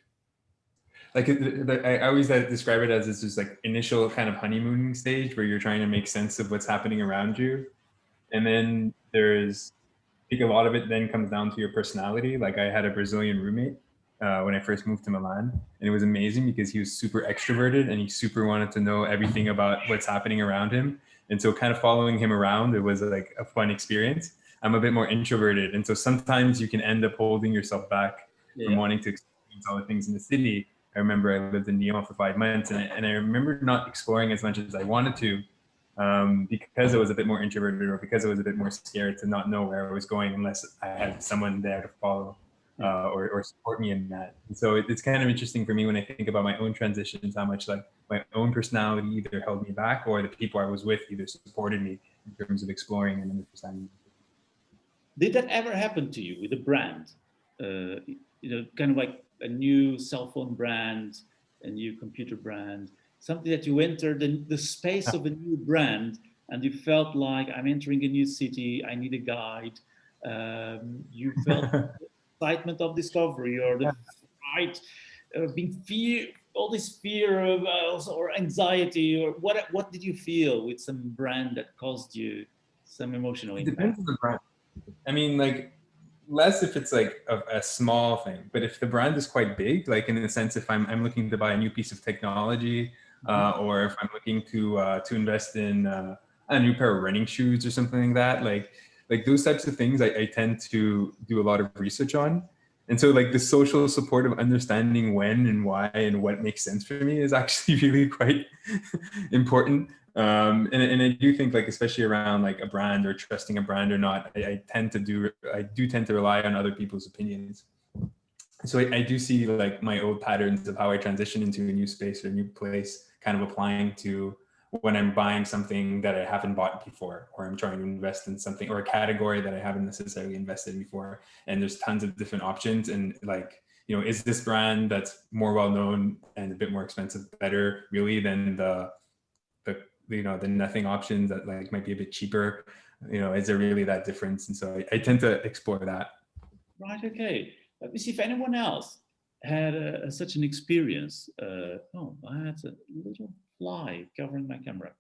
Like I always describe it as this just like initial kind of honeymooning stage where you're trying to make sense of what's happening around you, and then there's, I think a lot of it then comes down to your personality. Like I had a Brazilian roommate when I first moved to Milan, and it was amazing because he was super extroverted and he super wanted to know everything about what's happening around him. And so kind of following him around, it was like a fun experience. I'm a bit more introverted, and so sometimes you can end up holding yourself back from wanting to experience all the things in the city. I remember I lived in Lyon for 5 months, and I remember not exploring as much as I wanted to, because I was a bit more introverted, or because I was a bit more scared to not know where I was going unless I had someone there to follow or support me in that. And so it's kind of interesting for me when I think about my own transitions, how much like my own personality either held me back or the people I was with either supported me in terms of exploring and understanding. Did that ever happen to you with a brand? Kind of like a new cell phone brand, a new computer brand, something that you entered the space of a new brand and you felt like, I'm entering a new city, I need a guide. You felt excitement of discovery or the fright, being fear, all this fear of or anxiety, or what did you feel with some brand that caused you some emotional It impact? depends on the brand. I mean, like, less if it's like a small thing, but if the brand is quite big, like in the sense if I'm looking to buy a new piece of technology, or if I'm looking to invest in a new pair of running shoes or something like that, like those types of things, I tend to do a lot of research on. And so like the social support of understanding when and why and what makes sense for me is actually really quite important. And I do think, like, especially around like a brand or trusting a brand or not, I do tend to rely on other people's opinions. So I do see like my old patterns of how I transition into a new space or a new place kind of applying to when I'm buying something that I haven't bought before, or I'm trying to invest in something or a category that I haven't necessarily invested in before. And there's tons of different options. And like, you know, is this brand that's more well-known and a bit more expensive better really than the nothing options that like might be a bit cheaper? You know, is there really that difference? And so I tend to explore that. Right, okay. Let me see if anyone else had such an experience. Oh, I had a little fly covering my camera.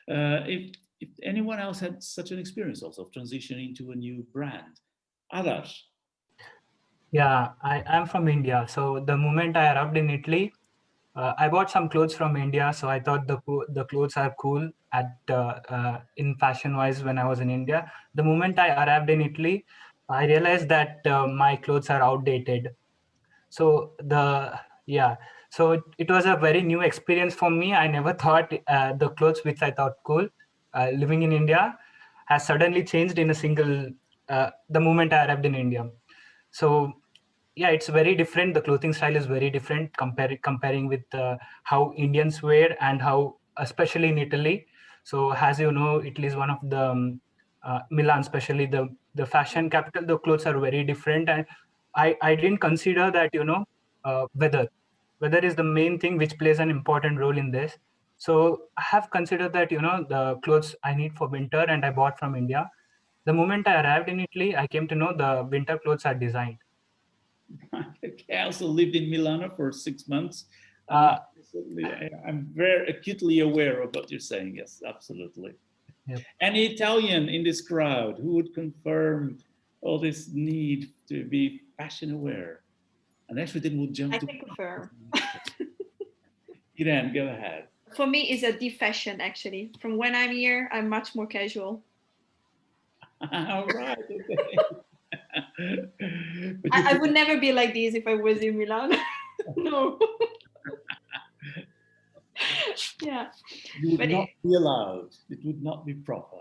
If anyone else had such an experience also of transitioning to a new brand. Others? Yeah, I am from India. So the moment I arrived in Italy, I bought some clothes from India. So I thought the clothes are cool in fashion wise when I was in India. The moment I arrived in Italy, I realized that my clothes are outdated. So it was a very new experience for me. I never thought the clothes which I thought cool living in India has suddenly changed in a single the moment I arrived in India. So yeah, it's very different. The clothing style is very different comparing with how Indians wear and how, especially in Italy. So as you know, Italy is one of the Milan, especially the fashion capital. The clothes are very different, and I didn't consider that, you know, weather is the main thing which plays an important role in this. So I have considered that, you know, the clothes I need for winter, and I bought from India. The moment I arrived in Italy, I came to know the winter clothes are designed. I also lived in Milano for 6 months. I'm very acutely aware of what you're saying. Yes, absolutely. Yep. Any Italian in this crowd who would confirm all this need to be fashion aware? And actually then we'll jump I to... can confirm. Irene, go ahead. For me, it's a deep fashion, actually. From when I'm here, I'm much more casual. All right, okay. I would never be like this if I was in Milan. No. Yeah. You would not be allowed. It would not be proper.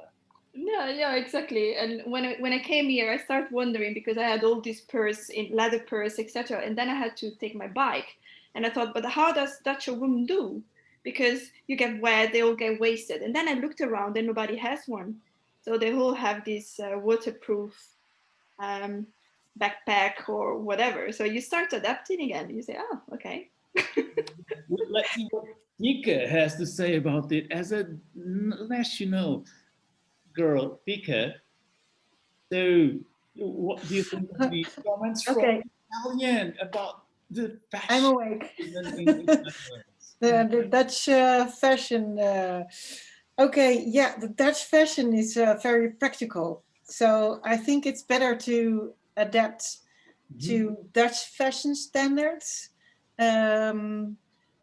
No, exactly. And when I came here, I started wondering because I had all these leather purse, etc. And then I had to take my bike, and I thought, but how does Dutch a woman do? Because you get wet, they all get wasted. And then I looked around, and nobody has one. So they all have this waterproof um, backpack or whatever. So you start adapting again. You say, oh, okay. Let's see what Nika has to say about it as a national girl. Nika, so what do you think of the comments from Okay. Italian about the I'm fashion? awake. in The Dutch fashion. Okay, yeah, the Dutch fashion is very practical. So I think it's better to adapt to Dutch fashion standards than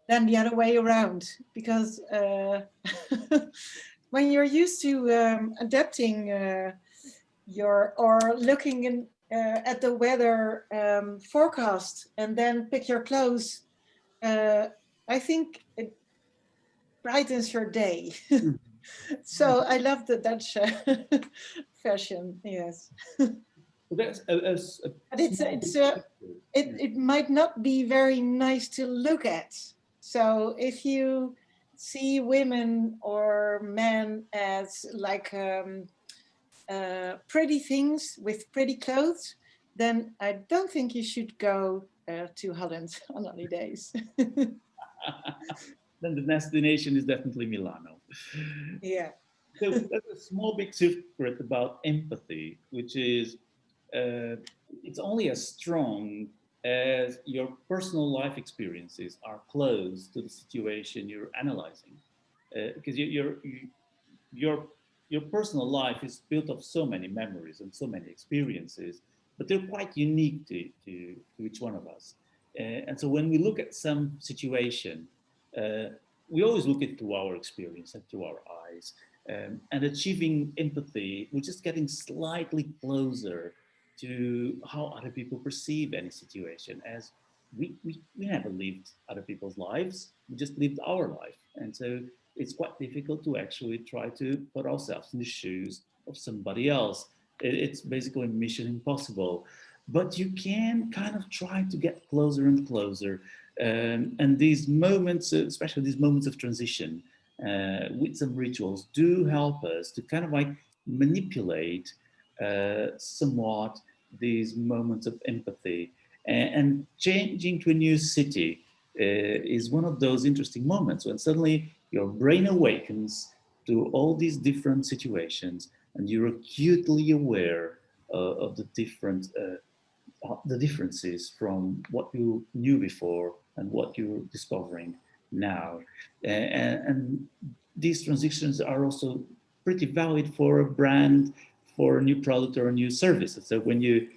the other way around. Because when you're used to adapting or looking at the weather forecast and then pick your clothes, I think it brightens your day. So I love the Dutch fashion. Yes. That's But it might not be very nice to look at. So if you see women or men as like pretty things with pretty clothes, then I don't think you should go to Holland on holidays. Then the destination is definitely Milano. Yeah. So there's a small big secret about empathy, which is it's only as strong as your personal life experiences are close to the situation you're analyzing, because your personal life is built of so many memories and so many experiences, but they're quite unique to each one of us. And so when we look at some situation, uh, we always look it through our experience and through our eyes. And achieving empathy, we're just getting slightly closer to how other people perceive any situation, as we never lived other people's lives, we just lived our life. And so it's quite difficult to actually try to put ourselves in the shoes of somebody else. It's basically mission impossible. But you can kind of try to get closer and closer. And these moments, especially these moments of transition, with some rituals, do help us to kind of like manipulate somewhat these moments of empathy. And changing to a new city is one of those interesting moments when suddenly your brain awakens to all these different situations and you're acutely aware of the differences from what you knew before and what you're discovering now. And these transitions are also pretty valid for a brand, for a new product or a new service. So when you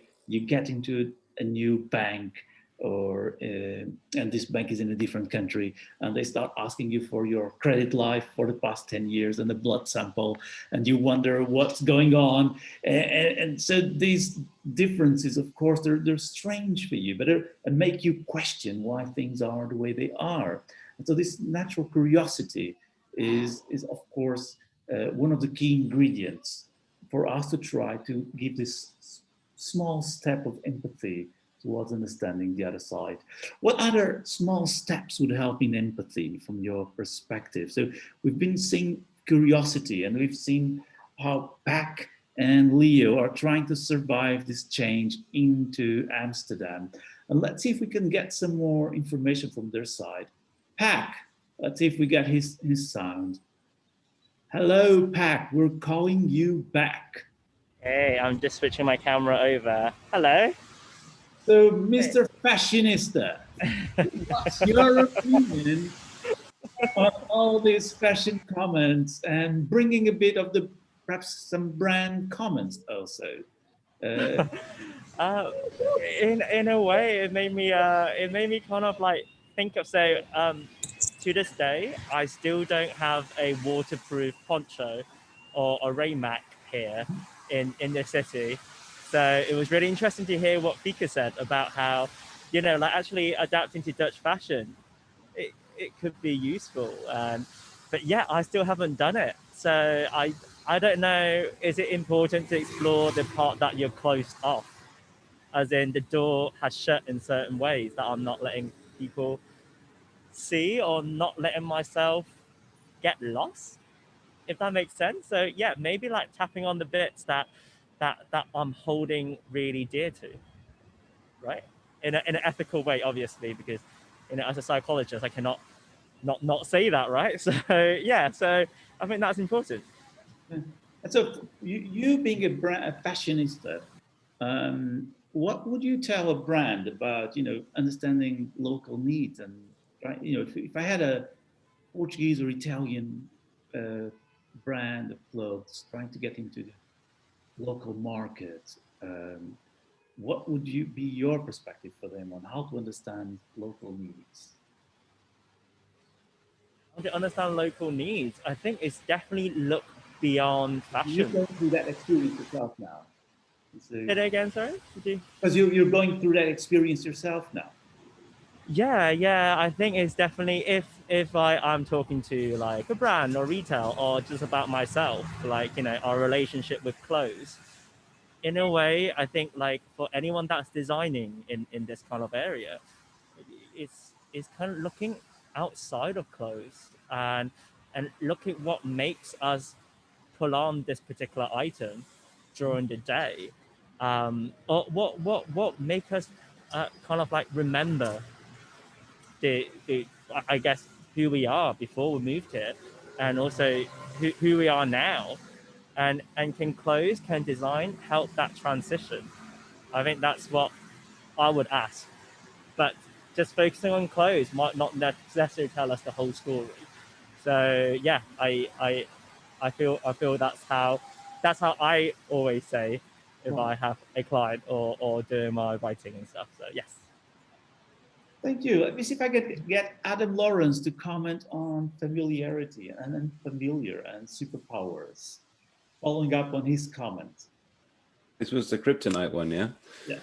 get into a new bank, or and this bank is in a different country, and they start asking you for your credit life for the past 10 years and a blood sample, and you wonder what's going on. And so these differences, of course, they're strange for you, but and make you question why things are the way they are. And so this natural curiosity is of course one of the key ingredients for us to try to give this small step of empathy towards understanding the other side. What other small steps would help in empathy from your perspective? So we've been seeing curiosity, and we've seen how Pac and Leo are trying to survive this change into Amsterdam. And let's see if we can get some more information from their side. Pac, let's see if we get his sound. Hello, Pac, we're calling you back. Hey, I'm just switching my camera over. Hello. So, Mr. Fashionista, what's your opinion on all these fashion comments and bringing a bit of perhaps some brand comments also? In a way, it made me kind of like think of, say, to this day, I still don't have a waterproof poncho or a Raymac here in the city. So it was really interesting to hear what Fika said about how, like actually adapting to Dutch fashion, it could be useful. But yeah, I still haven't done it. So I don't know, is it important to explore the part that you're closed off? As in the door has shut in certain ways that I'm not letting people see, or not letting myself get lost, if that makes sense. So yeah, maybe like tapping on the bits that I'm holding really dear to, right? In an ethical way, obviously, because as a psychologist, I cannot not say that, right? So yeah, so I think that's important. And so you being a fashionista, what would you tell a brand about, understanding local needs and, right? If I had a Portuguese or Italian brand of clothes trying to get into the local market, what would be your perspective for them on how to understand local needs? To understand local needs, I think it's definitely look beyond You're fashion. going through that experience yourself now. Say that again, sorry? Because you're going through that experience yourself now. Yeah, I think it's definitely, if I'm talking to like a brand or retail, or just about myself, like, our relationship with clothes, in a way, I think like for anyone that's designing in this kind of area, it's kind of looking outside of clothes and look at what makes us pull on this particular item during the day, or what make us kind of like remember the I guess who we are before we moved here, and also who we are now, and can clothes, can design help that transition? I think that's what I would ask. But just focusing on clothes might not necessarily tell us the whole story. So yeah, I feel that's how I always say if I have a client or doing my writing and stuff. So yes. Thank you. Let me see if I could get Adam Lawrence to comment on familiarity and unfamiliar and superpowers, following up on his comment. This was the kryptonite one, yeah? Yes.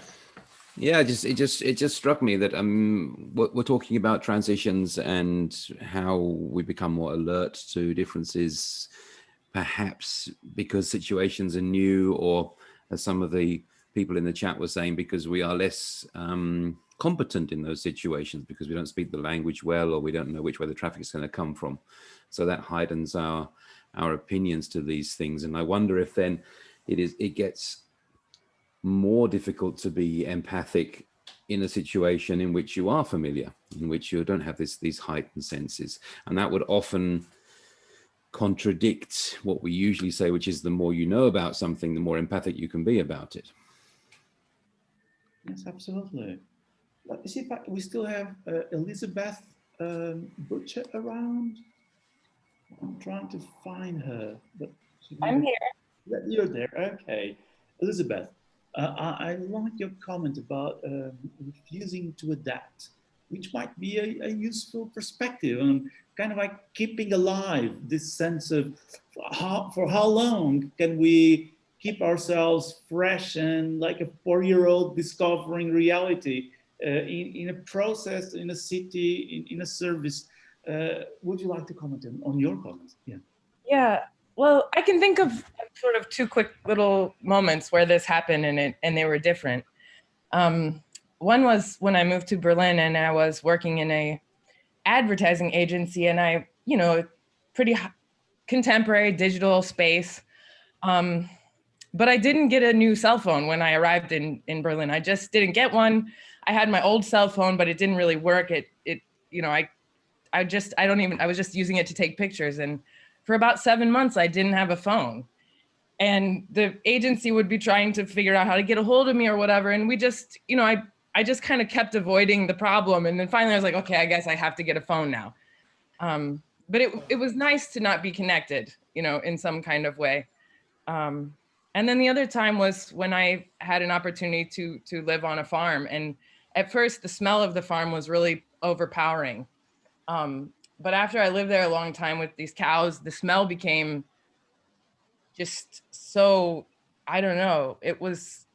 Yeah, it just struck me that we're talking about transitions and how we become more alert to differences, perhaps because situations are new, or as some of the people in the chat were saying, because we are less competent in those situations, because we don't speak the language well, or we don't know which way the traffic is going to come from. So that heightens our opinions to these things. And I wonder if then it gets more difficult to be empathic in a situation in which you are familiar, in which you don't have these heightened senses. And that would often contradict what we usually say, which is the more you know about something, the more empathic you can be about it. Yes, absolutely. Let me see if we still have Elizabeth Butcher around. I'm trying to find her, but I'm here. You're there, okay. Elizabeth, I like your comment about refusing to adapt, which might be a useful perspective on kind of like keeping alive this sense of for how long can we keep ourselves fresh and like a 4-year-old discovering reality in a process, in a city, in a service. Would you like to comment on your comments? Yeah. Yeah. Well, I can think of sort of 2 quick little moments where this happened and they were different. One was when I moved to Berlin and I was working in a advertising agency, and I, pretty contemporary digital space. But I didn't get a new cell phone when I arrived in Berlin. I just didn't get one. I had my old cell phone, but it didn't really work. I was just using it to take pictures. And for about 7 months, I didn't have a phone. And the agency would be trying to figure out how to get a hold of me or whatever. And we just, I just kind of kept avoiding the problem. And then finally I was like, okay, I guess I have to get a phone now. But it was nice to not be connected, in some kind of way. And then the other time was when I had an opportunity to live on a farm. And at first the smell of the farm was really overpowering. But after I lived there a long time with these cows, the smell became just so, I don't know, it was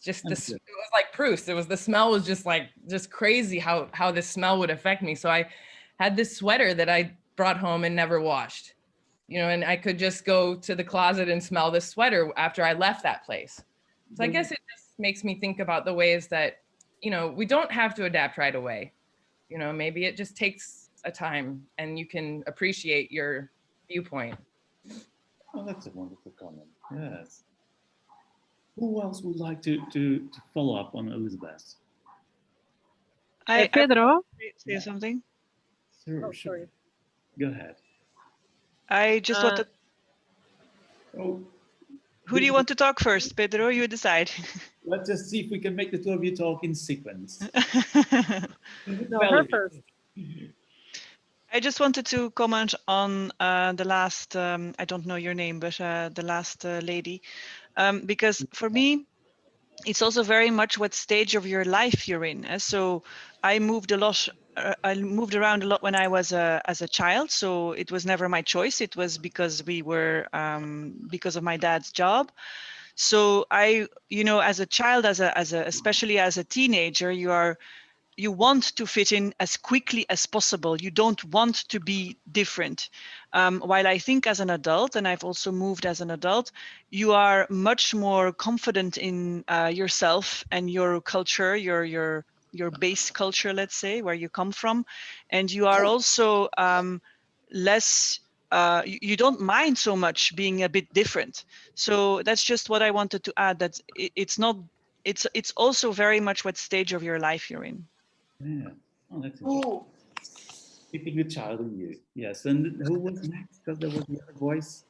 just this, it was like Proust. The smell was just crazy how this smell would affect me. So I had this sweater that I brought home and never washed. you know, and I could just go to the closet and smell the sweater after I left that place. So I guess it just makes me think about the ways that, you know, we don't have to adapt right away. You know, maybe it just takes a time and you can appreciate your viewpoint. Oh, that's a wonderful comment. Yes. Who else would like to follow up on Elizabeth? Pedro, say something. Sure, sure. Go ahead. I just wanted. Oh, who do you want to talk first, Pedro? You decide. Let's just see if we can make the two of you talk in sequence. No, her first. I just wanted to comment on the last, I don't know your name, but the last lady, because for me, it's also very much what stage of your life you're in. So I moved a lot. I moved around a lot when I was as a child. So it was never my choice. It was because we were because of my dad's job. So I, you know, as a child, especially as a teenager, you want to fit in as quickly as possible. You don't want to be different. While I think as an adult, and I've also moved as an adult, you are much more confident in yourself and your culture, your base culture, let's say, where you come from. And you are also less, you don't mind so much being a bit different. So that's just what I wanted to add, that it's not, it's also very much what stage of your life you're in. Yeah. Oh, that's interesting. Keeping the child in you. Yes. And who was next? Because there was the other voice.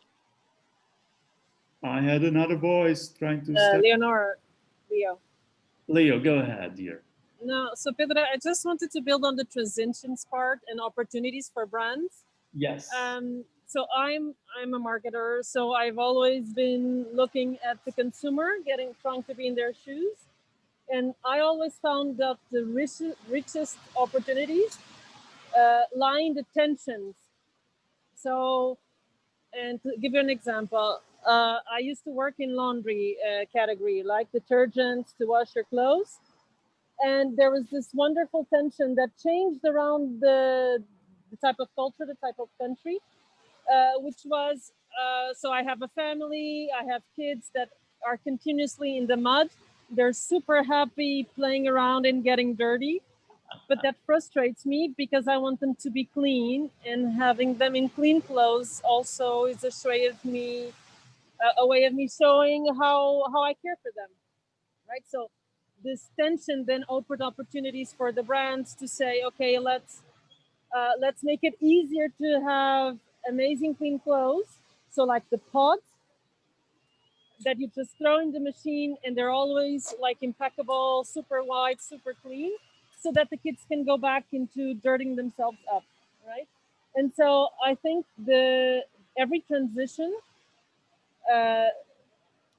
I had another voice trying to step. Leo. Leo, go ahead, dear. No, so Pedro, I just wanted to build on the transitions part and opportunities for brands. Yes. So I'm a marketer, so I've always been looking at the consumer, trying to be in their shoes. And I always found that the richest opportunities lie in the tensions. So, and to give you an example, I used to work in laundry category, like detergents to wash your clothes. And there was this wonderful tension that changed around the type of culture, the type of country, which was, so I have a family, I have kids that are continuously in the mud. They're super happy playing around and getting dirty. But that frustrates me because I want them to be clean, and having them in clean clothes also is a way of me showing how I care for them, right? So this tension then opened opportunities for the brands to say, okay, let's make it easier to have amazing clean clothes. So like the pods that you just throw in the machine and they're always like impeccable, super white, super clean, so that the kids can go back into dirtying themselves up, right? And so I think every transition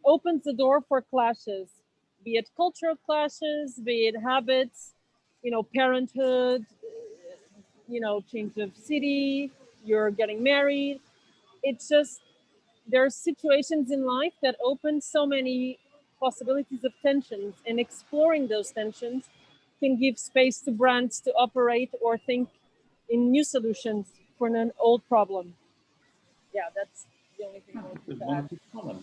opens the door for clashes, be it cultural clashes, be it habits, parenthood, change of city, you're getting married. It's just, there are situations in life that open so many possibilities of tensions, and exploring those tensions can give space to brands to operate or think in new solutions for an old problem. Yeah, that's the only thing I wanted to add. Comment.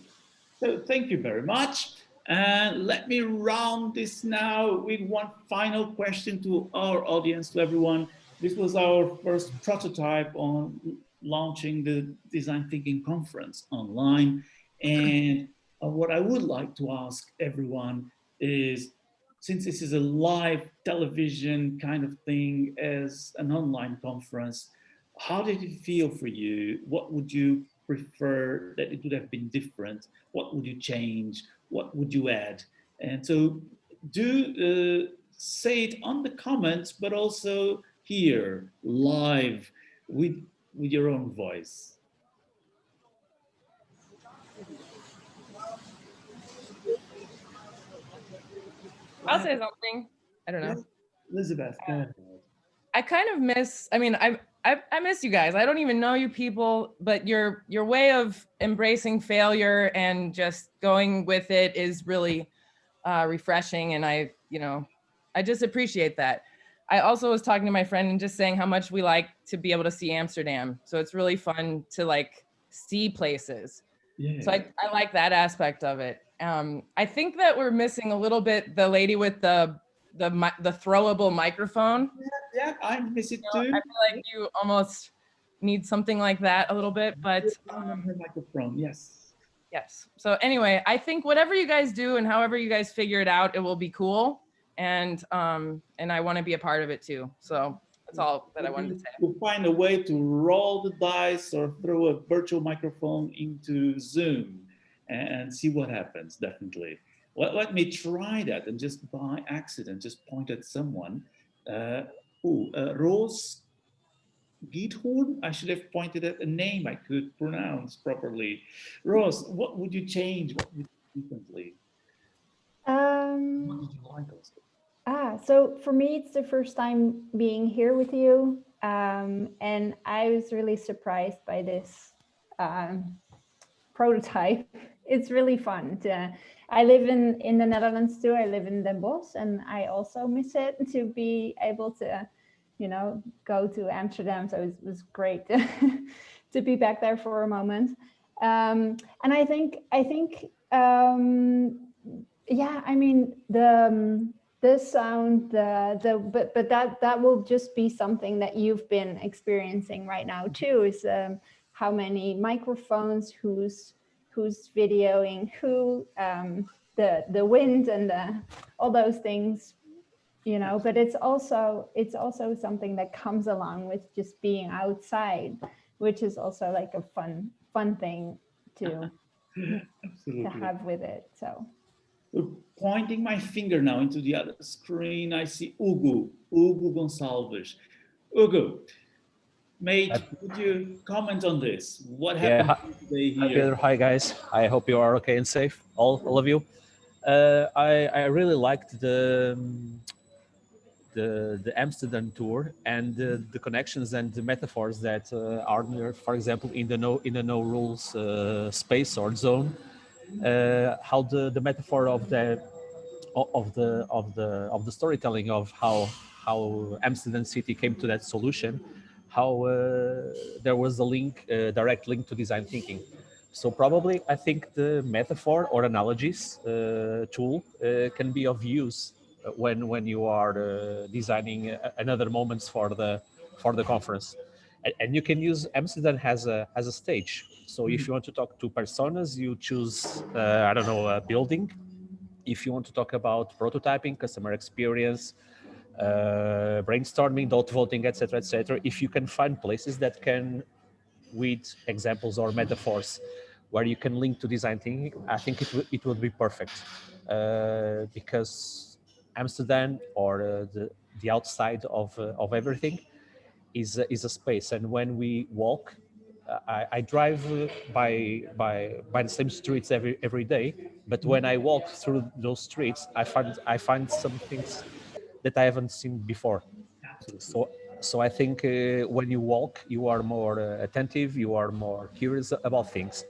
So thank you very much. And let me round this now with one final question to our audience, to everyone. This was our first prototype on launching the Design Thinking Conference online. And what I would like to ask everyone is, since this is a live television kind of thing as an online conference, how did it feel for you? What would you prefer that it would have been different? What would you change? What would you add? And so do say it on the comments, but also here, live, with your own voice. I'll say something. I don't know. Elizabeth, go ahead. I kind of miss, I mean, I miss you guys. I don't even know you people, but your way of embracing failure and just going with it is really refreshing. And I just appreciate that. I also was talking to my friend and just saying how much we like to be able to see Amsterdam. So it's really fun to see places. Yeah. So I like that aspect of it. I think that we're missing a little bit the lady with the throwable microphone. Yeah, I miss it too. I feel like you almost need something like that a little bit, but her microphone, yes. Yes. So anyway, I think whatever you guys do and however you guys figure it out, it will be cool. And I want to be a part of it too. So that's all that I wanted to say. To find a way to roll the dice or throw a virtual microphone into Zoom and see what happens, definitely. Let me try that and just by accident, just point at someone. Rose Giethorn, I should have pointed at a name I could pronounce properly. Rose, what would you change? What would you do differently? What did you like also? So for me, it's the first time being here with you. And I was really surprised by this prototype. It's really fun. I live in the Netherlands too. I live in Den Bosch, and I also miss it to be able to, go to Amsterdam. So it was great to be back there for a moment. And I think, yeah, I mean, the sound, but that will just be something that you've been experiencing right now too, is how many microphones, who's videoing who, the wind and all those things, but it's also something that comes along with just being outside, which is also like a fun thing to have with it. So pointing my finger now into the other screen, I see Hugo Gonçalves. Hugo, mate, would you comment on this? What happened today here? Hi, Peter. Hi, guys. I hope you are okay and safe, all of you. I really liked the Amsterdam tour and the connections and the metaphors that are there. For example, in the no rules space or zone, how the metaphor of the storytelling of how Amsterdam City came to that solution, how there was a link, direct link to design thinking. So probably I think the metaphor or analogies tool can be of use when you are designing another moments for the conference, and you can use Amsterdam as a stage. So if you want to talk to personas, you choose I don't know, a building. If you want to talk about prototyping, customer experience, brainstorming, dot voting, etc., if you can find places that can, with examples or metaphors, where you can link to design thinking, I think it would be perfect, because Amsterdam, or the outside of everything, is a space. And when we walk, I drive by the same streets every day, but when I walk through those streets, I find some things that I haven't seen before. So I think when you walk, you are more attentive, you are more curious about things.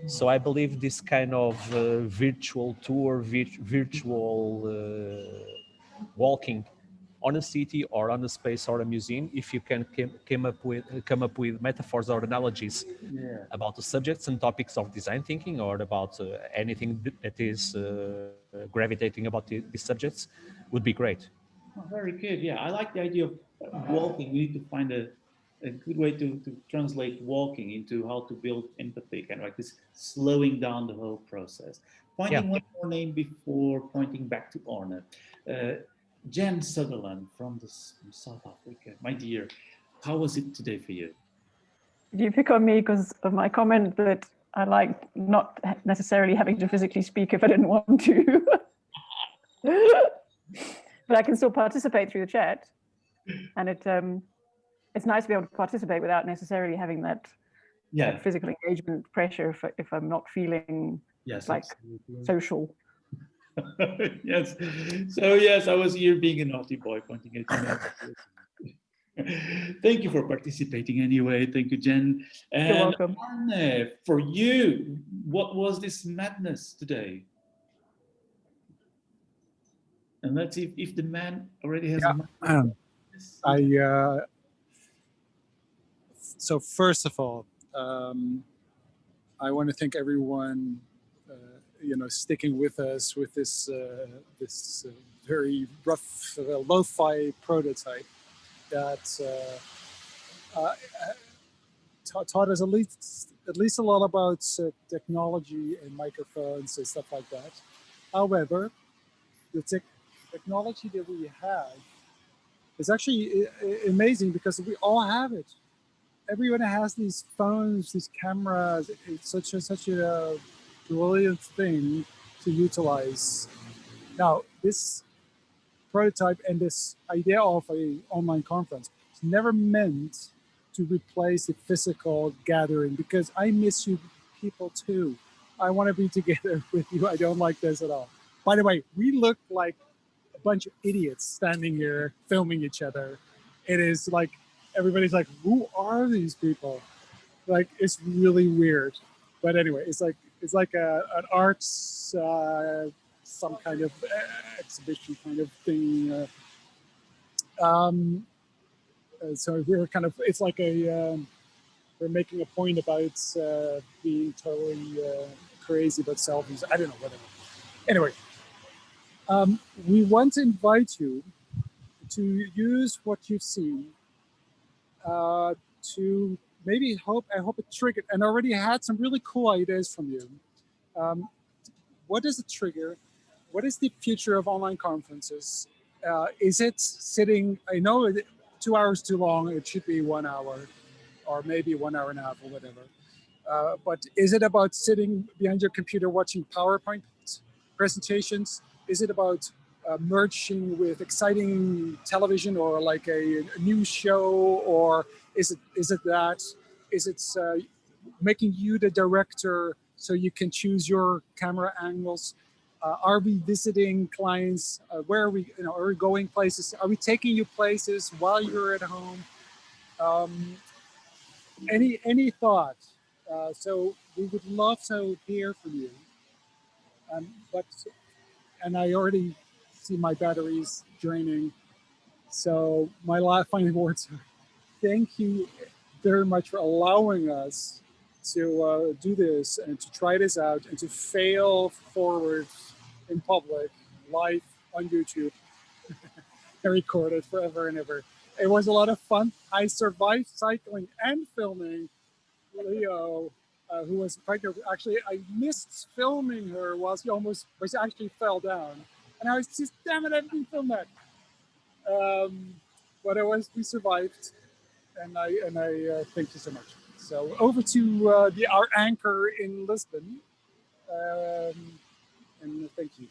So I believe this kind of virtual tour, virtual walking on a city or on a space or a museum, if you can come up with metaphors or analogies about the subjects and topics of design thinking, or about anything that is gravitating about these subjects, would be great. Oh, very good. Yeah, I like the idea of walking. We need to find a good way to translate walking into how to build empathy, kind of like this slowing down the whole process. Pointing one more name before pointing back to Orne. Jen Sutherland from South Africa. My dear, how was it today for you? Did you pick on me because of my comment that I liked not necessarily having to physically speak if I didn't want to? But I can still participate through the chat, and it's nice to be able to participate without necessarily having that physical engagement pressure if I'm not feeling like social. Yes. So yes, I was here being a naughty boy, pointing at you. Thank you for participating anyway. Thank you, Jen. And you're welcome. Arne, for you, what was this madness today? And let's see if the man already has a mic. So first of all, I want to thank everyone, sticking with us with this very rough lo-fi prototype that taught us at least a lot about technology and microphones and stuff like that. However, the technology that we have is actually amazing because we all have it. Everyone has these phones, these cameras. It's such a brilliant thing to utilize. Now, this prototype and this idea of an online conference is never meant to replace the physical gathering, because I miss you people too. I want to be together with you. I don't like this at all. By the way, we look like a bunch of idiots standing here filming each other. It is like, everybody's like, who are these people? Like, it's really weird. But anyway, it's like an arts, some kind of exhibition kind of thing. So we're kind of, it's like we're making a point about being totally crazy about selfies. I don't know, whatever. Anyway, we want to invite you to use what you've seen to maybe I hope it triggered, and already had some really cool ideas from you. What is a trigger? What is the future of online conferences? Is it sitting, I know 2 hours too long, it should be 1 hour, or maybe 1 hour and a half or whatever. But is it about sitting behind your computer watching PowerPoint presentations? Is it about merging with exciting television or like a news show? Or is it that? Is it making you the director so you can choose your camera angles? Are we visiting clients? Where are we? Are we going places? Are we taking you places while you're at home? Any thoughts? So we would love to hear from you. And I already see my batteries draining. So my last final words are thank you very much for allowing us to do this and to try this out and to fail forward in public, live on YouTube, and record it forever and ever. It was a lot of fun. I survived cycling and filming Leo, who was pregnant. Actually, I missed filming her while she actually fell down. And I was just, damn it, I didn't film that. But we survived, and I thank you so much. So over to our anchor in Lisbon, and thank you.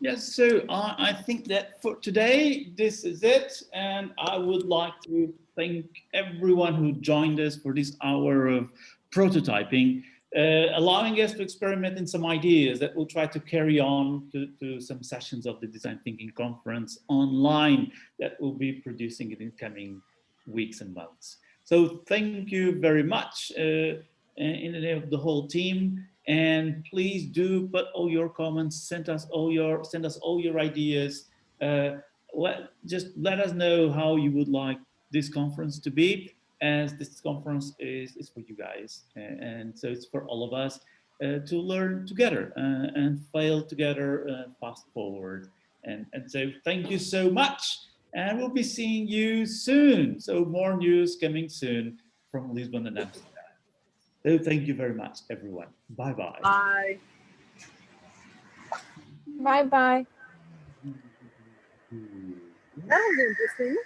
Yes, so I think that for today, this is it. And I would like to thank everyone who joined us for this hour of prototyping, allowing us to experiment in some ideas that we'll try to carry on to some sessions of the Design Thinking Conference online that we'll be producing in the coming weeks and months. So thank you very much in the name of the whole team. And please do put all your comments, send us all your ideas. Just let us know how you would like this conference to be, as this conference is for you guys. And so it's for all of us to learn together and fail together, fast forward. And so thank you so much. And we'll be seeing you soon. So more news coming soon from Lisbon and Amsterdam. So thank you very much, everyone. Bye-bye. Bye. Bye-bye. That was interesting.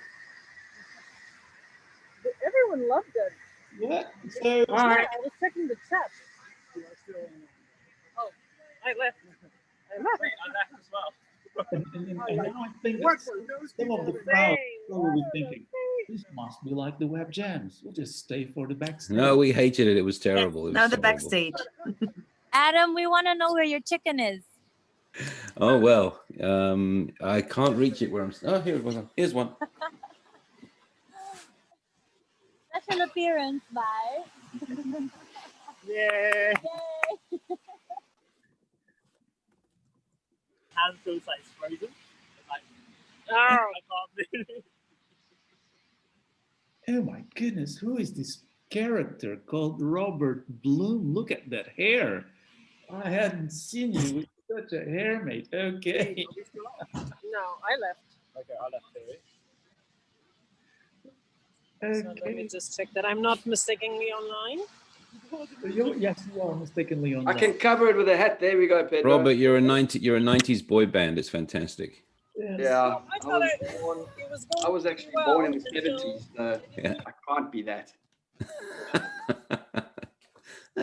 Everyone loved it. Yeah. So I was checking the chat. Oh, I left. I left as well. And now I think that some of the crowd probably thinking, this must be like the web jams. We'll just stay for the backstage. No, we hated it. It was terrible. It was Now the terrible. backstage. Adam, we want to know where your chicken is. Oh, well, I can't reach it where I'm. Oh, here's one. Special appearance by. Yay! Yay! Hand feels like frozen. Like, Oh. I can't believe it. Oh my goodness, who is this character called Robert Bloom. Look at that hair. I hadn't seen you with such a hair, mate. Okay. No, I left. Okay, I left too. So let me just check that I'm not mistakenly online. Yes, you are mistakenly online. I can cover it with a hat. There we go, Pedro. Robert, you're a 90s boy band. It's fantastic. Yeah, I was actually born in the until- 70s. So Yeah. I can't be that.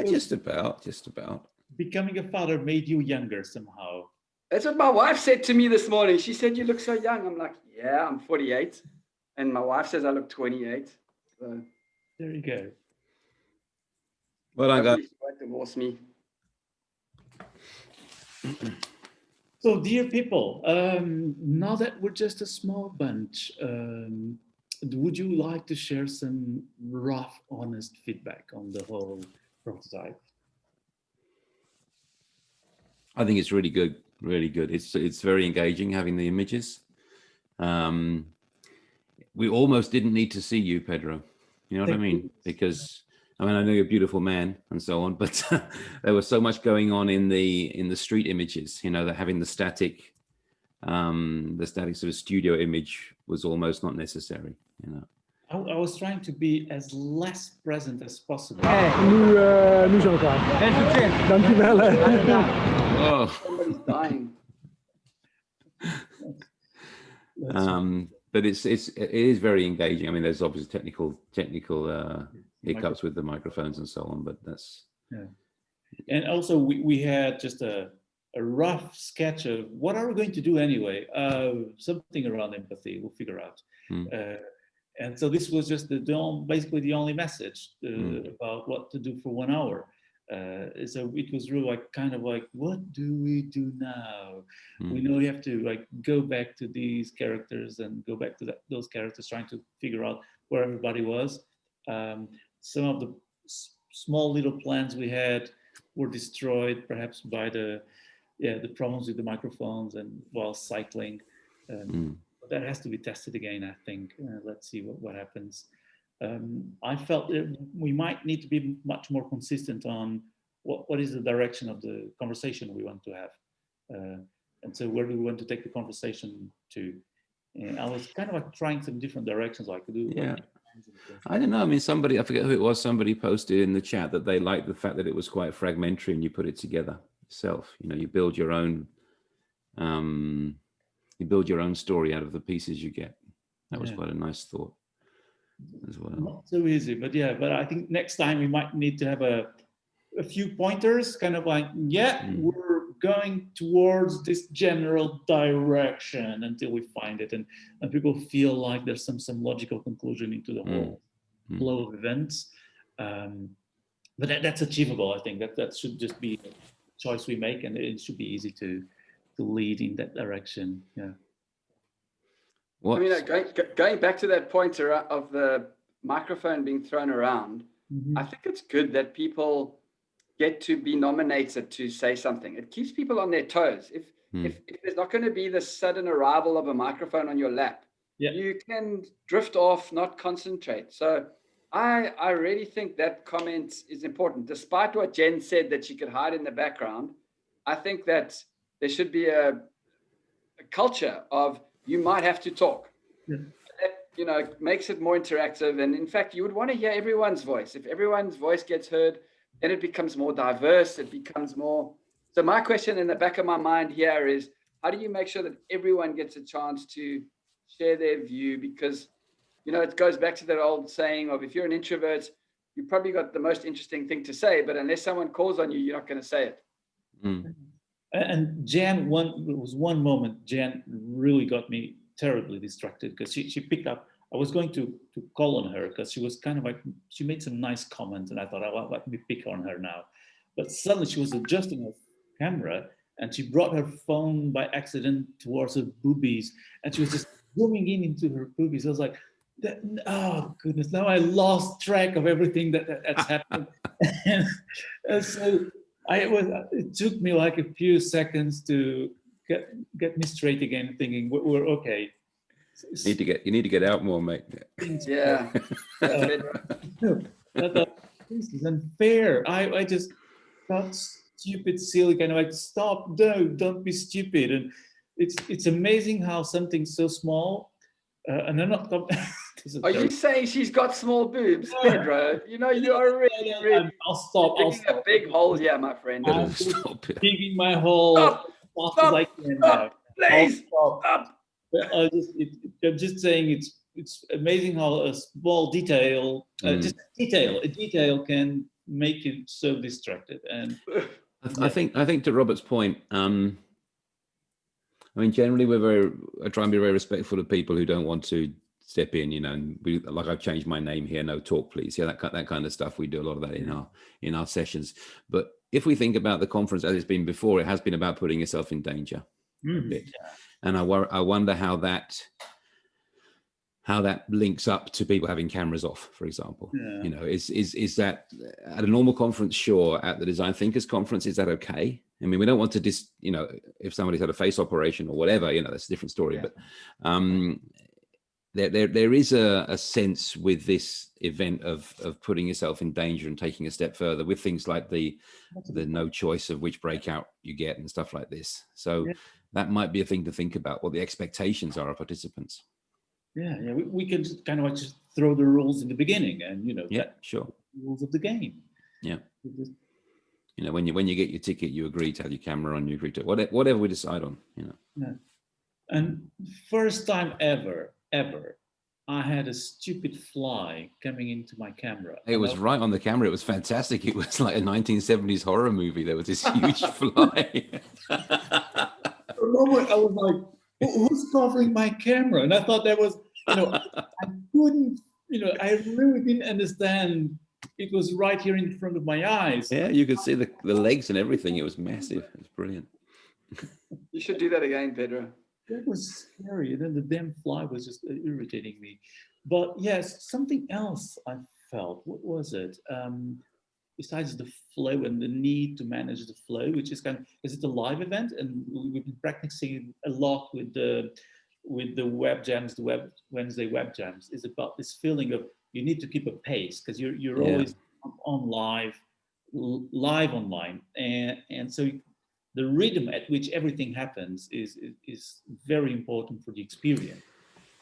Just about. Becoming a father made you younger somehow. That's what my wife said to me this morning. She said, "You look so young." I'm like, "Yeah, I'm 48," and my wife says I look 28. So there you go. Well, I got. hopefully she won't divorce me. So, dear people, now that we're just a small bunch, would you like to share some rough, honest feedback on the whole prototype? I think it's really good, really good. It's very engaging having the images. We almost didn't need to see you, Pedro. You know what I mean? Because I know you're a beautiful man and so on, but there was so much going on in the street images. You know, that having the static sort of studio image was almost not necessary. You know. I was trying to be as less present as possible. Nu zijn we klaar. Dankjewel. Oh. Somebody's dying. But it is very engaging. I mean, there's obviously technical hiccups with the microphones and so on, but that's. Yeah. And also we had just a rough sketch of what are we going to do anyway. Something around empathy. We'll figure out. And so this was just basically the only message about what to do for 1 hour. So it was really like, what do we do now? We know we have to go back to these characters and go back to those characters, trying to figure out where everybody was. Some of the small little plans we had were destroyed, perhaps by the problems with the microphones and while cycling. But that has to be tested again, I think. Let's see what happens. I felt that we might need to be much more consistent on what is the direction of the conversation we want to have. And so where do we want to take the conversation to? And I was kind of trying some different directions I could do. Yeah. I don't know. I mean, I forget who it was, somebody posted in the chat that they liked the fact that it was quite fragmentary and you put it together yourself. You know, you build your own story out of the pieces you get. That was quite a nice thought as well. Not so easy, but I think next time we might need to have a few pointers, kind of like, we're going towards this general direction until we find it, and people feel like there's some logical conclusion into the whole flow of events. But that's achievable. I think that should just be a choice we make, and it should be easy to lead in that direction. Yeah. I mean, going back to that point of the microphone being thrown around, I think it's good that people get to be nominated to say something. It keeps people on their toes. If there's not going to be the sudden arrival of a microphone on your lap, you can drift off, not concentrate. So I really think that comment is important. Despite what Jen said that she could hide in the background, I think that there should be a culture of you might have to talk. That, makes it more interactive. And in fact, you would want to hear everyone's voice. If everyone's voice gets heard, then it becomes more diverse. It becomes more. So my question in the back of my mind here is, how do you make sure that everyone gets a chance to share their view? Because, it goes back to that old saying of, if you're an introvert, you probably got the most interesting thing to say, but unless someone calls on you, you're not going to say it. And Jan, one moment, Jan really got me terribly distracted because she picked up. I was going to call on her because she was kind of like, she made some nice comments, and I thought, oh, let me pick on her now. But suddenly she was adjusting her camera, and she brought her phone by accident towards her boobies, and she was just zooming into her boobies. I was like, oh goodness, now I lost track of everything that's happened. and so it took me like a few seconds to get me straight again, thinking we're okay. You need to get out more, mate. Yeah. This is unfair. I just felt stupid, silly, kind of like, stop, no, don't be stupid. And it's amazing how something so small, and I'm not. Are you saying she's got small boobs, Pedro? You know, you are really I'll stop. digging a big hole here, my friend. I'm digging my hole as fast as I can now. Please stop. I'm just saying it's amazing how a small detail, just a detail can make you so distracted. And I think to Robert's point, I mean, generally I try and be very respectful of people who don't want to step in, you know, and like I've changed my name here, no talk please. Yeah, that kind of stuff. We do a lot of that in our sessions. But if we think about the conference as it's been before, it has been about putting yourself in danger a bit. And I wonder how that links up to people having cameras off, for example. You know, is that at a normal conference? Sure. At the Design Thinkers conference, is that okay? I mean, we don't want to you know, if somebody's had a face operation or whatever, you know, that's a different story. But there is a sense with this event of putting yourself in danger and taking a step further with things like the no choice of which breakout you get and stuff like this. So that might be a thing to think about, what the expectations are of participants. Yeah, we can just kind of like just throw the rules in the beginning, and you know, sure, rules of the game. Yeah, you know, when you get your ticket, you agree to have your camera on. You agree to whatever we decide on. You know. Yeah. And first time ever, I had a stupid fly coming into my camera. It was right on the camera. It was fantastic. It was like a 1970s horror movie. There was this huge fly. For a moment, I was like, who's covering my camera? And I thought that was, you know, I couldn't, you know, I really didn't understand. It was right here in front of my eyes. Yeah, you could see the legs and everything. It was massive. It was brilliant. You should do that again, Pedro. That was scary. And then the damn fly was just irritating me. But yes, something else I felt. What was it? Besides the flow and the need to manage the flow, which is kind of, because it's a live event, and we've been practicing a lot with the web jams, the Wednesday web jams, is about this feeling of you need to keep a pace because you're always on live online, and so the rhythm at which everything happens is very important for the experience.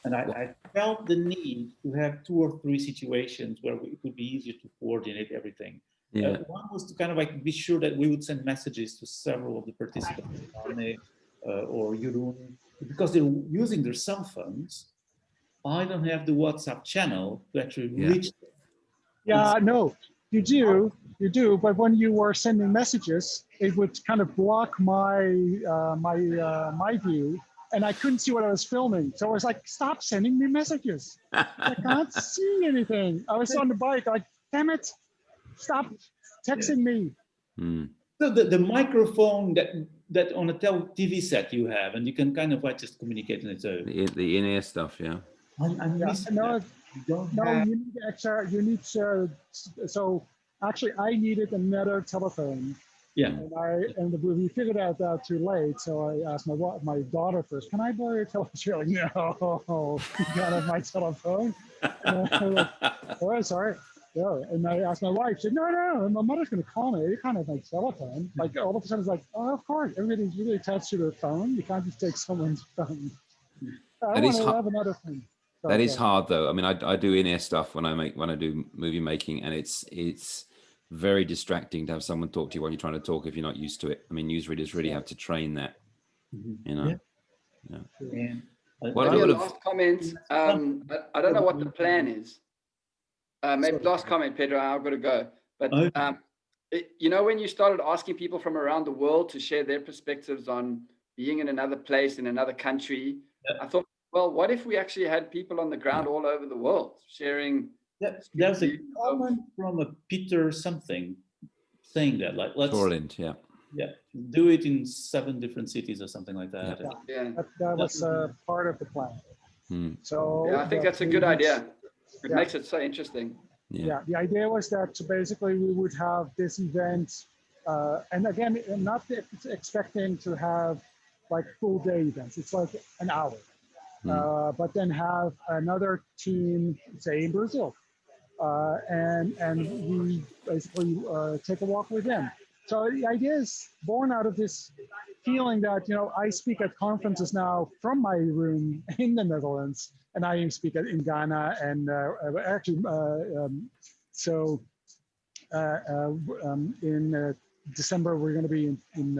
And I felt the need to have 2 or 3 situations where it would be easier to coordinate everything. One was to kind of like be sure that we would send messages to several of the participants, Arne or Jeroen, because they're using their cell phones. I don't have the WhatsApp channel to actually reach them. Yeah, no, you do, but when you were sending messages, it would kind of block my my view, and I couldn't see what I was filming. So I was like, stop sending me messages. I can't see anything. I was on the bike, like, damn it, stop texting me. So the microphone that on a TV set you have, and you can kind of like just communicate on its own. The in-ear stuff, yeah. I'm missing no, that. you need extra. You need so actually, I needed another telephone. Yeah. And we figured out that too late. So I asked my daughter first, can I borrow your telephone? She's like, no, you can't have my telephone. And I was like, oh, sorry. Yeah. And I asked my wife, she said, no, my mother's going to call me. You can't have my telephone. Like all of a sudden it's like, oh, of course, everybody's really attached to their phone. You can't just take someone's phone. I want to have another thing. So, that is hard though. I mean, I do in-ear stuff when I do movie making, and it's very distracting to have someone talk to you while you're trying to talk if you're not used to it. I mean, newsreaders really have to train that, you know. Yeah. Maybe a last comment. I don't know what the plan is. Maybe last comment, Pedro, I've got to go. But, you know, when you started asking people from around the world to share their perspectives on being in another place, in another country, I thought, well, what if we actually had people on the ground all over the world sharing? There's a comment from a Peter something saying that, like, let's do it in 7 different cities or something like that. That was part of the plan. So I think that's a good idea. It makes it so interesting. The idea was that basically we would have this event, and again, I'm not expecting to have like full day events. It's like an hour, but then have another team, say in Brazil, and we basically take a walk with them. So the idea is born out of this feeling that, you know, I speak at conferences now from my room in the Netherlands, and I speak in Ghana, and in December we're going to be in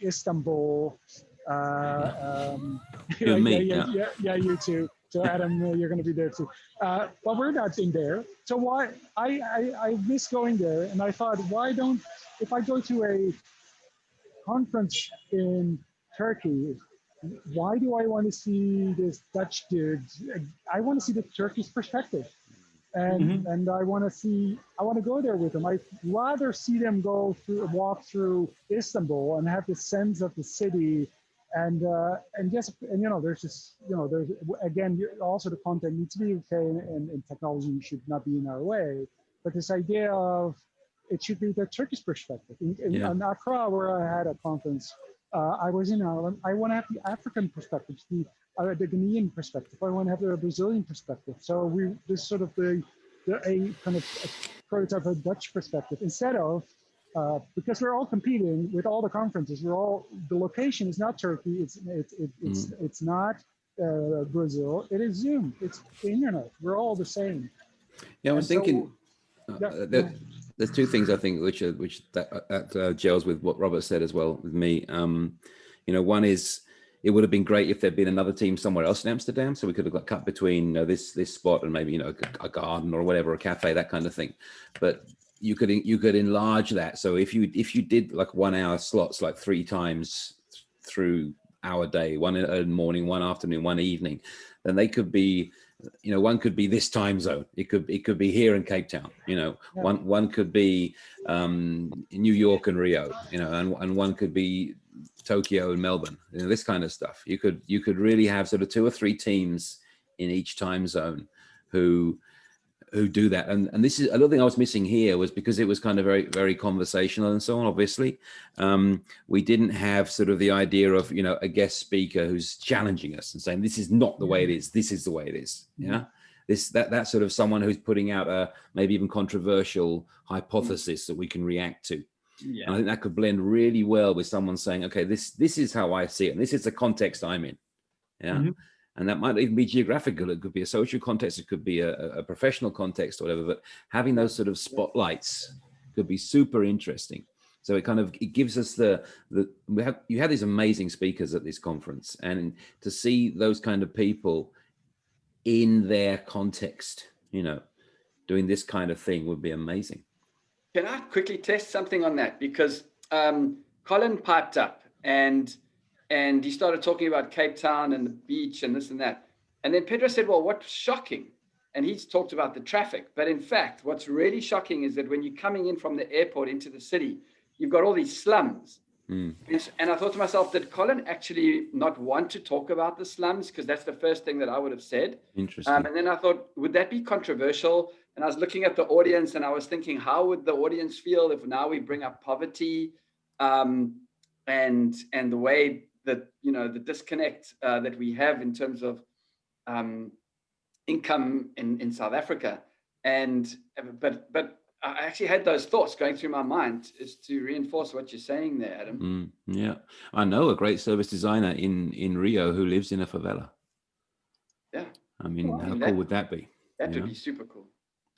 Istanbul. You and me, yeah, you too. So Adam, you're going to be there too. But we're not in there. So why I miss going there, and I thought, why don't, if I go to a conference in Turkey, why do I want to see this Dutch dude? I want to see the Turkish perspective. And I want to go there with them. I'd rather see them walk through Istanbul and have the sense of the city, and you know, there's just, you know, there's again also the content needs to be okay, and technology should not be in our way, but this idea of it should be the Turkish perspective. In Accra, where I had a conference, I was in Ireland. I want to have the African perspective, the Ghanaian perspective. I want to have the Brazilian perspective. So this sort of a kind of a prototype of a Dutch perspective, instead of because we're all competing with all the conferences. The location is not Turkey. It's not Brazil. It is Zoom. It's the internet. We're all the same. Yeah, I was thinking. There's two things I think which gels with what Robert said as well with me. You know, one is it would have been great if there'd been another team somewhere else in Amsterdam, so we could have got cut between this spot and maybe, you know, a garden or whatever, a cafe, that kind of thing. But you could enlarge that. So if you did like 1 hour slots, like 3 times through our day, one in the morning, one afternoon, one evening, then they could be, you know, one could be this time zone. It could be here in Cape Town, you know, one could be New York and Rio, you know, and one could be Tokyo and Melbourne, you know, this kind of stuff. You could really have sort of 2 or 3 teams in each time zone who do that. And this is a little thing I was missing here, was because it was kind of very, very conversational and so on, obviously. We didn't have sort of the idea of, you know, a guest speaker who's challenging us and saying, this is not the way it is, this is the way it is. Yeah. That sort of someone who's putting out a maybe even controversial hypothesis that we can react to. Yeah. And I think that could blend really well with someone saying, okay, this is how I see it, and this is the context I'm in. Yeah. And that might even be geographical. It could be a social context. It could be a professional context or whatever, but having those sort of spotlights could be super interesting. So it gives us you have these amazing speakers at this conference, and to see those kind of people in their context, you know, doing this kind of thing would be amazing. Can I quickly test something on that? Because Colin piped up and he started talking about Cape Town and the beach and this and that. And then Pedro said, well, what's shocking? And he's talked about the traffic. But in fact, what's really shocking is that when you're coming in from the airport into the city, you've got all these slums. And I thought to myself, did Colin actually not want to talk about the slums? Because that's the first thing that I would have said. Interesting. And then I thought, would that be controversial? And I was looking at the audience and I was thinking, how would the audience feel if now we bring up poverty and the way that, you know, the disconnect that we have in terms of income in South Africa. But I actually had those thoughts going through my mind, is to reinforce what you're saying there, Adam. Yeah, I know a great service designer in Rio who lives in a favela. Yeah. I mean, how cool would that be? That would be super cool.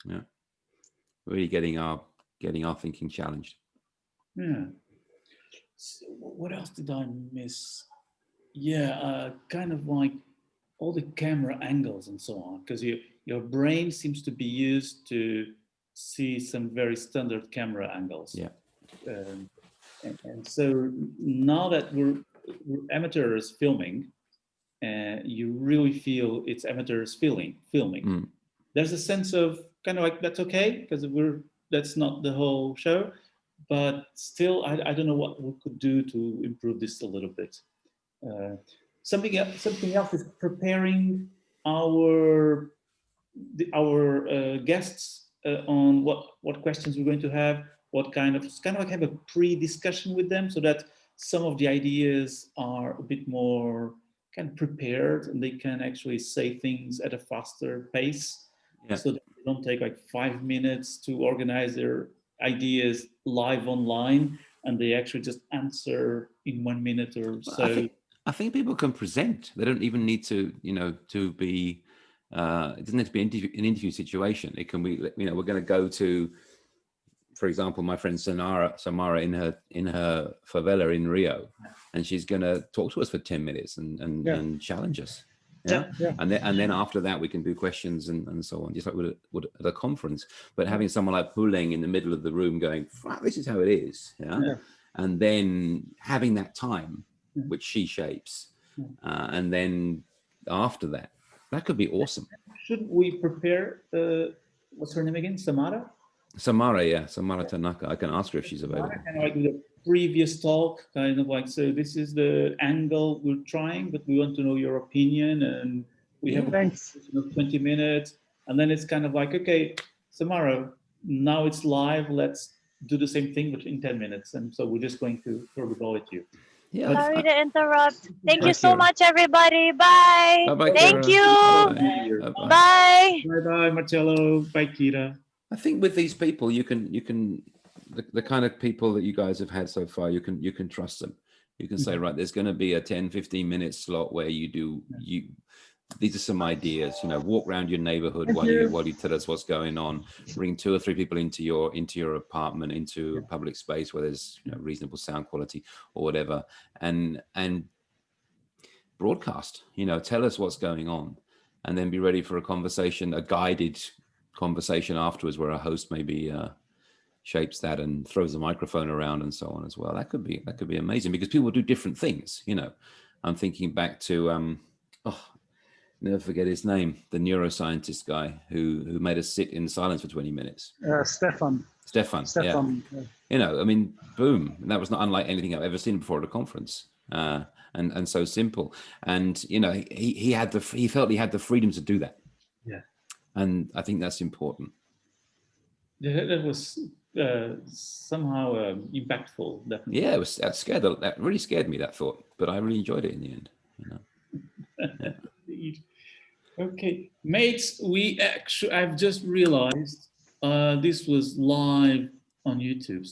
Yeah. Really getting our thinking challenged. Yeah. So what else did I miss? Yeah, kind of like all the camera angles and so on, because your brain seems to be used to see some very standard camera angles. Yeah. And so now that we're amateurs filming, you really feel it's amateurs filming. There's a sense of kind of like, that's okay, because that's not the whole show, but still, I don't know what we could do to improve this a little bit. Something else is preparing our guests on what questions we're going to have, what kind of like have a pre-discussion with them, so that some of the ideas are a bit more kind of prepared and they can actually say things at a faster pace. Yeah. So They don't take like 5 minutes to organize their ideas live online, and they actually just answer in 1 minute or so. I think people can present. They don't even need to, to be. It doesn't have to be an interview situation. It can be, we're going to go to, for example, my friend Samara in her favela in Rio, and she's going to talk to us for 10 minutes and challenge us. Yeah. And then after that we can do questions and so on, just like would at a conference. But having someone like Puleng in the middle of the room going, this is how it is. Yeah. And then having that time which she shapes, and then after that could be awesome. Should we prepare what's her name again? Samara Tanaka. I can ask her if she's available. Kind of like the previous talk, kind of like, so this is the angle we're trying, but we want to know your opinion, and we have 20 minutes, and then it's kind of like, okay, Samara, now it's live, let's do the same thing but in 10 minutes. And so we're just going to throw the ball at you. Yeah. Sorry to interrupt. Thank you so much, everybody. Bye. Bye-bye, Thank you. Bye. Bye. Bye-bye, Marcello. Bye, Kira. I think with these people, you can the kind of people that you guys have had so far, you can trust them. You can say, right, there's going to be a 10-15 minute slot where these are some ideas, walk around your neighborhood while you tell us what's going on, bring 2 or 3 people into your apartment, into a public space where there's reasonable sound quality or whatever, and broadcast, tell us what's going on, and then be ready for a conversation, a guided conversation afterwards where a host maybe shapes that and throws the microphone around and so on as well. That could be amazing, because people do different things. I'm thinking back to never forget his name, the neuroscientist guy who made us sit in silence for 20 minutes. Stefan. Yeah. I mean, boom. That was not unlike anything I've ever seen before at a conference. And so simple. And, he felt he had the freedom to do that. Yeah. And I think that's important. Yeah, that was somehow impactful, definitely. Yeah, that really scared me, that thought, but I really enjoyed it in the end. Yeah. Okay, mates, I've just realized this was live on YouTube.